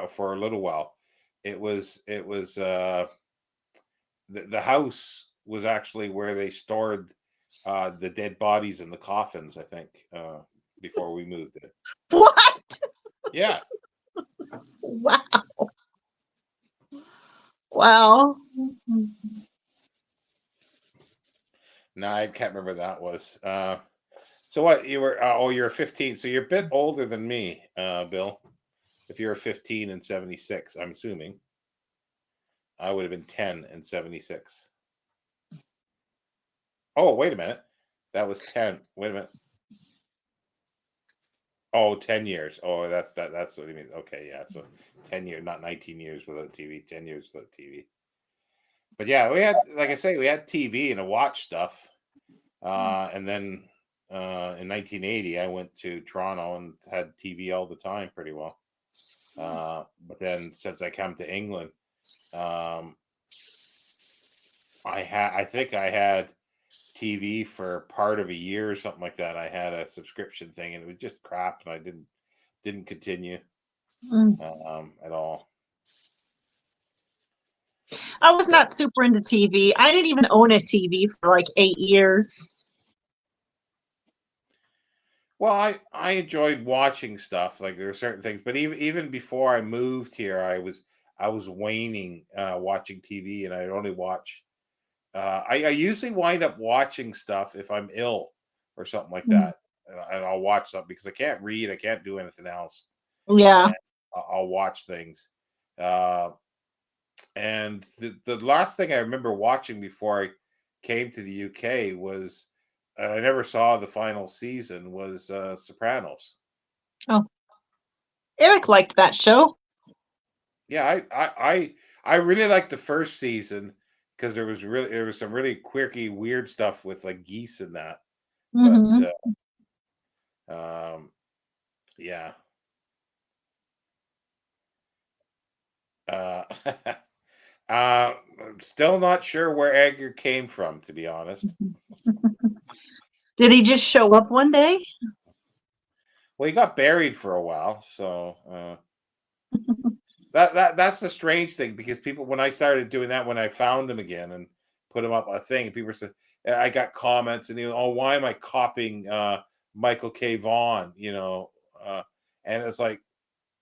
for a little while. It was the house was actually where they stored the dead bodies in the coffins. I think before we moved it. What? Yeah. Wow. Wow. No, I can't remember that was. So what you were? You're 15. So you're a bit older than me, Bill. If you're 15 in 76, I'm assuming I would have been 10 in 76. Oh, wait a minute. That was 10. Wait a minute. Oh, 10 years. Oh, that's what he means. Okay, yeah. So 10 years, not 19 years without TV, 10 years without TV. But yeah, we had, like I say, we had TV and to watch stuff. And then in 1980, I went to Toronto and had TV all the time pretty well. But then since I come to England, um, I think I had TV for part of a year or something like that. I had a subscription thing and it was just crap and I didn't continue at all. I was not super into TV. I didn't even own a TV for like 8 years. Well, I enjoyed watching stuff. Like there are certain things, but even before I moved here, I was waning watching TV, and I'd only watch. I usually wind up watching stuff if I'm ill or something like Mm. that, and I'll watch something because I can't read, I can't do anything else, Yeah. and I'll watch things. Uh, and the last thing I remember watching before I came to the UK was I never saw the final season was Sopranos. Oh, Eric liked that show. Yeah, I really liked the first season because there was some really quirky, weird stuff with like geese and that. But Hmm. um, yeah, uh, I'm still not sure where Edgar came from, to be honest. Did he just show up one day? Well, he got buried for a while, so that's the strange thing because people when I started doing that when I found him again and put him up a thing, people said I got comments and oh, why am I copying Michael K. Vaughan? And it's like,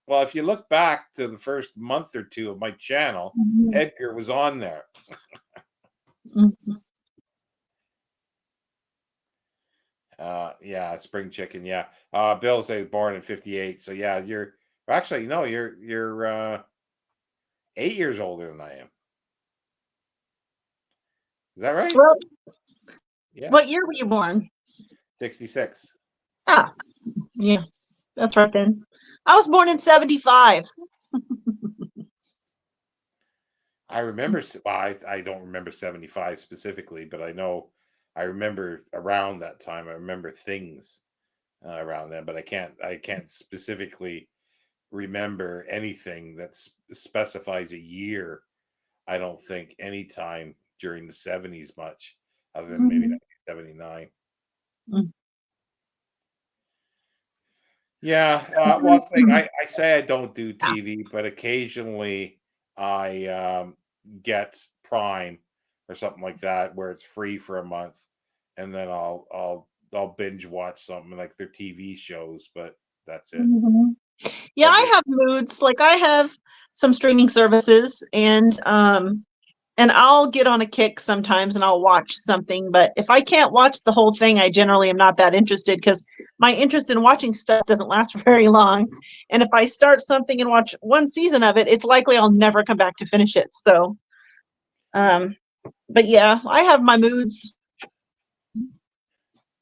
well, if you look back to the first month or two of my channel, Mhm. Edgar was on there. Mhm. Yeah, spring chicken. Yeah, Bill says born in '58, so yeah, you're actually no, you're 8 years older than I am. Is that right? Well, Yeah, what year were you born? 66. Ah, yeah, that's right then. I was born in 75. I remember. Well, I don't remember '75 specifically, but I know I remember around that time. I remember things around then, but I can't specifically remember anything that specifies a year. I don't think any time during the '70s much, other than maybe Mhm. 1979. Mm. Yeah, one thing I say I don't do TV, but occasionally I get Prime or something like that where it's free for a month, and then I'll binge watch something like their TV shows, but that's it. Mhm. Yeah, But I have moods. Like I have some streaming services, and And I'll get on a kick sometimes and I'll watch something, but if I can't watch the whole thing, I generally am not that interested because my interest in watching stuff doesn't last very long. And if I start something and watch one season of it, it's likely I'll never come back to finish it. So, um, but yeah, I have my moods.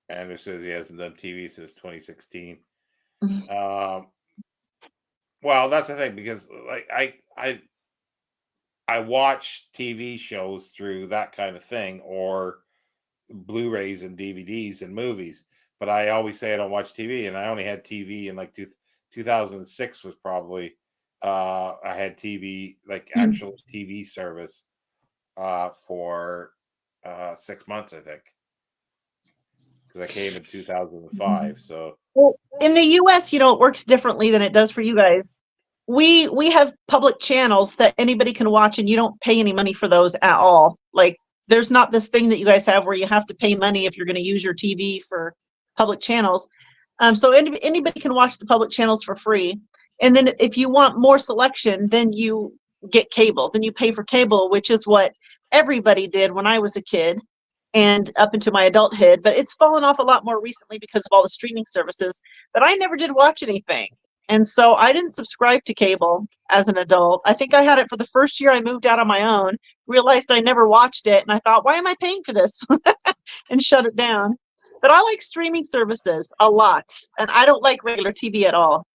Andrew says he hasn't done TV since 2016. Um, well, that's the thing because like I watch TV shows through that kind of thing or Blu-rays and DVDs and movies, but I always say I don't watch TV, and I only had TV in like 2006 was probably I had TV like actual TV service for 6 months I think because I came in 2005. So Well, in the US, it works differently than it does for you guys. We have public channels that anybody can watch and you don't pay any money for those at all. Like there's not this thing that you guys have where you have to pay money if you're going to use your TV for public channels. So anybody can watch the public channels for free. And then if you want more selection, then you get cable. Then you pay for cable, which is what everybody did when I was a kid and up into my adulthood, but it's fallen off a lot more recently because of all the streaming services. But I never did watch anything. And so I didn't subscribe to cable as an adult. I think I had it for the first year I moved out on my own, realized I never watched it, and I thought, why am I paying for this? And shut it down. But I like streaming services a lot, and I don't like regular TV at all.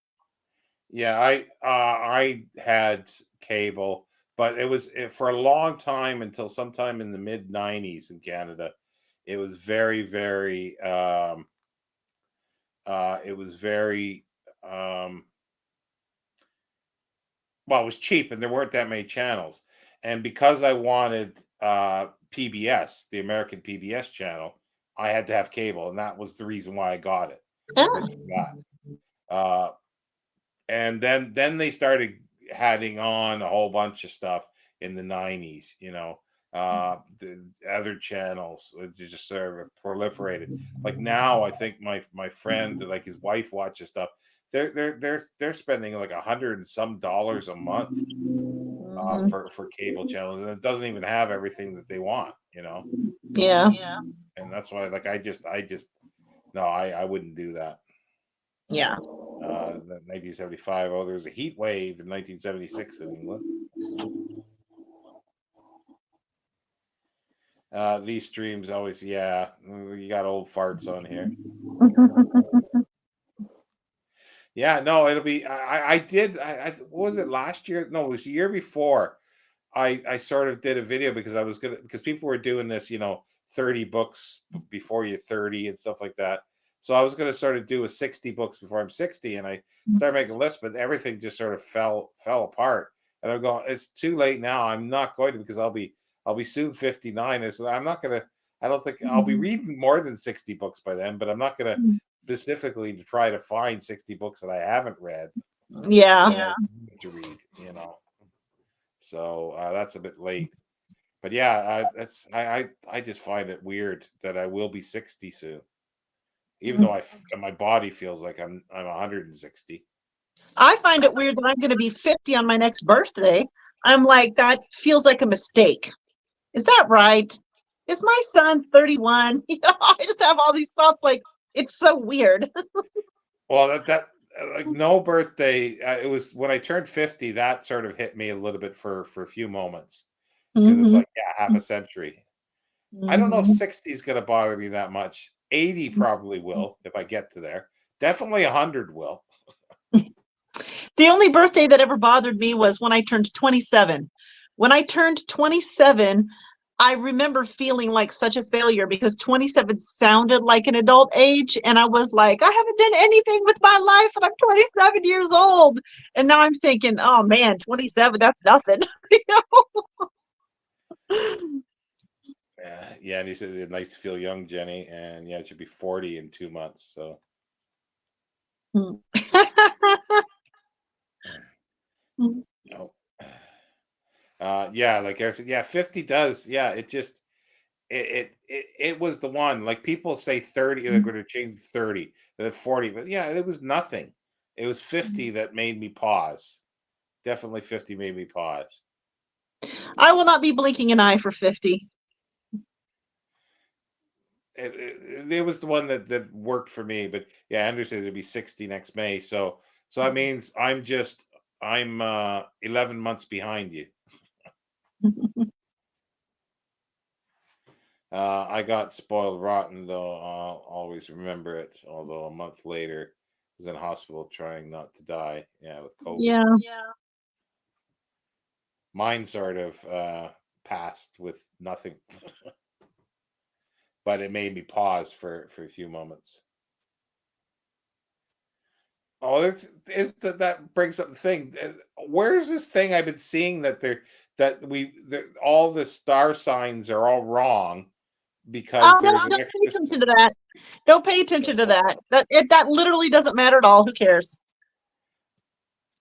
yeah, I had cable, but for a long time until sometime in the mid '90s in Canada. It was very it was very um, well, it was cheap and there weren't that many channels. And because I wanted PBS, the American PBS channel, I had to have cable, and that was the reason why I got it. Ah. Was for that. And then they started adding on a whole bunch of stuff in the '90s. The other channels just sort of proliferated. Like now, I think my friend, like his wife, watches stuff. They're spending like $100 and some a month Mhm. for cable channels, and it doesn't even have everything that they want. Yeah. And that's why, like, I just no, I wouldn't do that. Yeah. 1975. Oh, there was a heat wave in 1976 in England. These streams always, yeah, you got old farts on here. Yeah, no, it'll be. I did. What was it last year? No, it was the year before. I sort of did a video because I was gonna because people were doing this, 30 books before you're 30 and stuff like that. So I was gonna sort of do a 60 books before I'm 60, and I started making a list, but everything just sort of fell apart. And I'm going, it's too late now. I'm not going to because I'll be soon 59. And so I'm not gonna. I don't think I'll be reading more than 60 books by then, but I'm not gonna specifically to try to find 60 books that I haven't read Yeah. that I need to read. So that's a bit late. But yeah, I just find it weird that I will be 60 soon, even though my body feels like I'm 160. I find it weird that I'm going to be 50 on my next birthday. I'm like, that feels like a mistake. Is that right? Is my son 31? I just have all these thoughts like, it's so weird. Well, that like no birthday. It was when I turned 50 that sort of hit me a little bit for a few moments because it's Mm-hmm. like yeah, half a century. I don't know if 60 is going to bother me that much. 80 probably will if I get to there. Definitely 100 will. The only birthday that ever bothered me was when I turned 27. When I turned 27, I remember feeling like such a failure because 27 sounded like an adult age. And I was like, I haven't done anything with my life and I'm 27 years old. And now I'm thinking, oh man, 27, that's nothing. Yeah, and he said it's nice to feel young, Jenny, and yeah, it should be 40 in 2 months. So, no. Yeah, like I said, yeah, 50 does. Yeah, it just it was the one. Like people say 30, they're going to change 30, then 40, but yeah, it was nothing. It was 50 that made me pause. Definitely 50 made me pause. I will not be blinking an eye for 50. It was the one that worked for me. But yeah, Andrew says it'll be 60 next May. So that means I'm 11 months behind you. I got spoiled rotten, though. I'll always remember it. Although a month later, I was in hospital trying not to die. Yeah, with COVID. Yeah. Mine sort of passed with nothing, but it made me pause for a few moments. Oh, that brings up the thing. Where's this thing I've been seeing that all the star signs are all wrong because there's an Don't pay extra. attention to that. Don't pay attention to that. That literally doesn't matter at all. Who cares?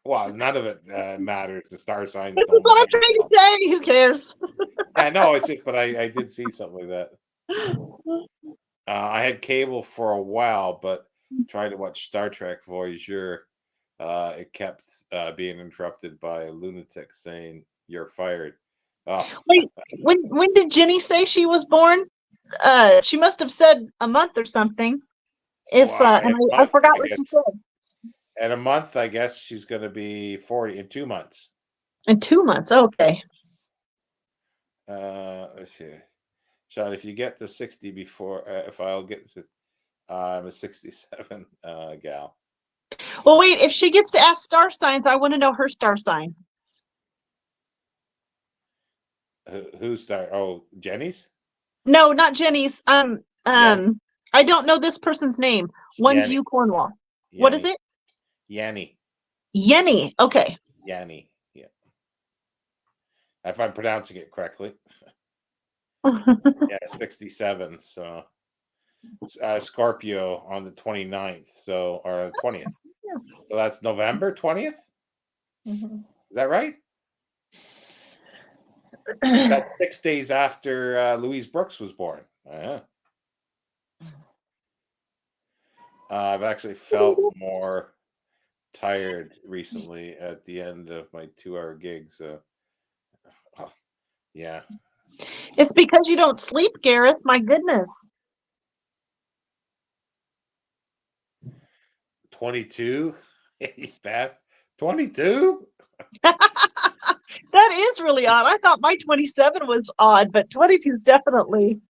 Well, none of it matters. The star signs This is don't what I'm matter. trying to say. Who cares? Yeah, no, it's just, but I did see something like that. I had cable for a while, but tried to watch Star Trek Voyager. It kept being interrupted by a lunatic saying, "You're fired." Oh, Wait, when did Jenny say she was born? She must have said a month or something. If well, and in a I month, forgot I what she guess. said. In a month, I guess she's going to be 40 in 2 months. In 2 months, okay. Let's see. Sean, if you get to 60 before, if I'll get to, I'm a 67 gal. Well, wait. If she gets to ask star signs, I want to know her star sign. Who's star? Oh, Jenny's? No, not Jenny's. Yanni. I don't know this person's name. One Yanni. View Cornwall. What is Yanni. it? Yanni. Yenny. Okay. Yanni. Yeah. If I'm pronouncing it correctly. Yeah, 67. So Scorpio on the 29th. So, or 20th. So that's November 20th? Mhm. Is that right? That's 6 days after Louise Brooks was born. I've actually felt more tired recently at the end of my 2-hour gig. So, yeah. It's because you don't sleep, Gareth. My goodness. 22? Bad. 22? That is really odd. I thought my 27 was odd, but 22 is definitely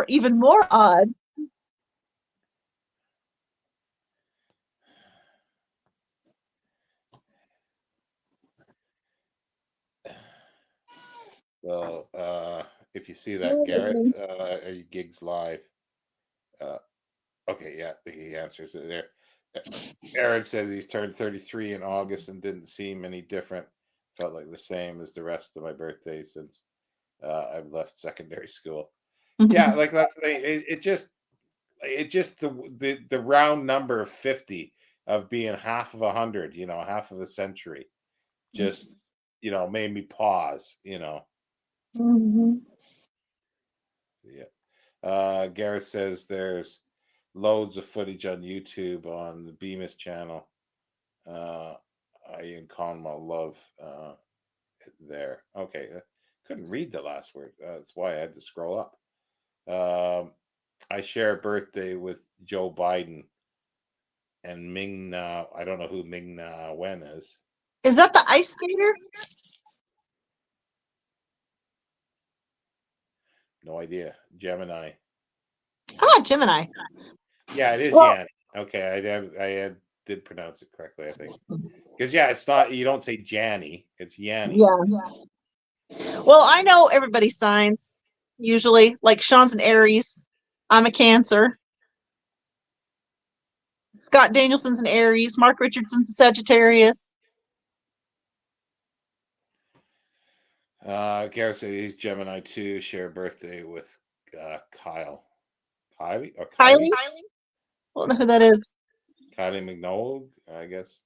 even more odd. Well, if you see that, Gareth, are your gigs live? Uh, okay, yeah, he answers it there. Aaron says he's turned 33 in August and didn't seem any different. Felt like the same as the rest of my birthday since I've left secondary school. Yeah, like that's it just the round number of 50 of being half of 100, half of a century, just made me pause. Mhm. Yeah. Gareth says there's loads of footage on YouTube on the Bemis channel. I and Conwell love it there. Okay, couldn't read the last word. That's why I had to scroll up. I share a birthday with Joe Biden and Ming Na. I don't know who Ming Na Wen is. Is that the ice skater? No idea. Gemini. Ah, Gemini. Yeah, it is Well, Yanni. Okay, did pronounce it correctly, I think. Because it's not. You don't say Janny. It's Yanni. yeah. Well, I know everybody's signs usually. Like Sean's an Aries. I'm a Cancer. Scott Danielson's an Aries. Mark Richardson's a Sagittarius. Gareth said he's Gemini too. Share a birthday with Kyle. Kylie or Kylie? Kylie? I don't know who that is. Kylie McNogue, I guess.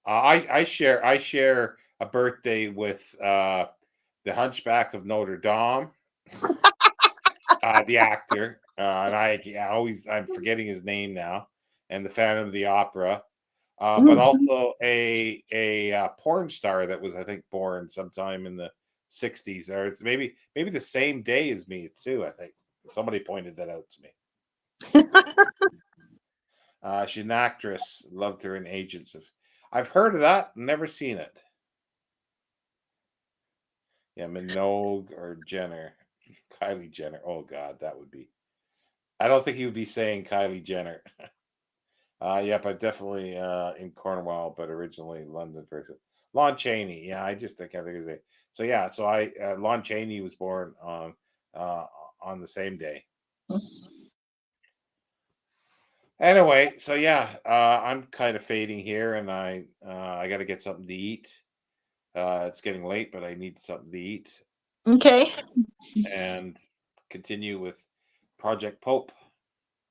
I share a birthday with the Hunchback of Notre Dame, the actor, and I'm forgetting his name now, and the Phantom of the Opera, but also a porn star that was, I think, born sometime in the 60s, or it's maybe the same day as me too. I think somebody pointed that out to me. She's an actress. Loved her in Agents of. I've heard of that. Never seen it. Yeah, Minogue or Jenner, Kylie Jenner. Oh God, that would be. I don't think he would be saying Kylie Jenner. Yep, I definitely in Cornwall, but originally London person. Lon Chaney. Yeah, I just think I think it's a. So yeah, so I Lon Chaney was born uh, on the same day. Anyway, so yeah, I'm kind of fading here, and I got to get something to eat. It's getting late, but I need something to eat Okay. and continue with Project Pope.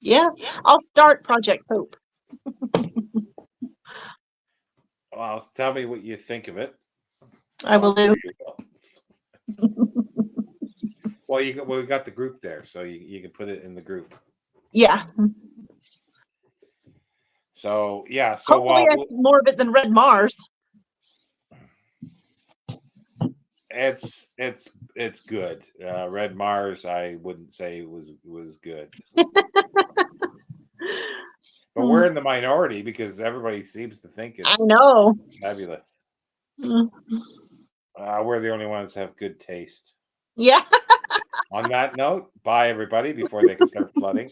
Yeah. I'll start Project Hope. Well, tell me what you think of it. I will I'm do. sure you will. Well, we got the group there, so you can put it in the group. Yeah. So yeah, so Hopefully, I see more of it than Red Mars. it's good. Red Mars, I wouldn't say was good, but Hmm. we're in the minority because everybody seems to think I it's know. fabulous. Mm. We're the only ones that have good taste. Yeah. On that note, bye everybody before they can start flooding.